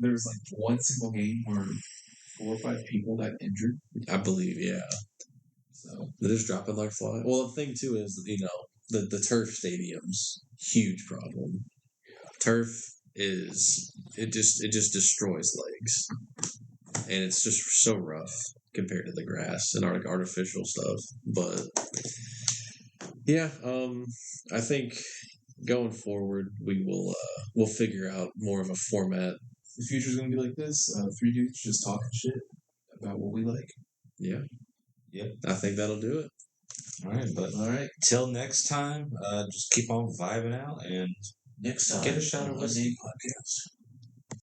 there was like one single game where 4 or 5 people got injured. I believe, yeah. So They're just dropping like flies. Well, the thing too is, the turf stadium's huge problem. Turf it just destroys legs, and it's just so rough compared to the grass and artificial stuff. But yeah, I think going forward we'll figure out more of a format. the future's gonna be like this: 3 dudes just talking shit about what we like. Yeah. Yep. I think that'll do it. All right. Till next time, just keep on vibing out and Next time, get a shot of on whiskey. podcast.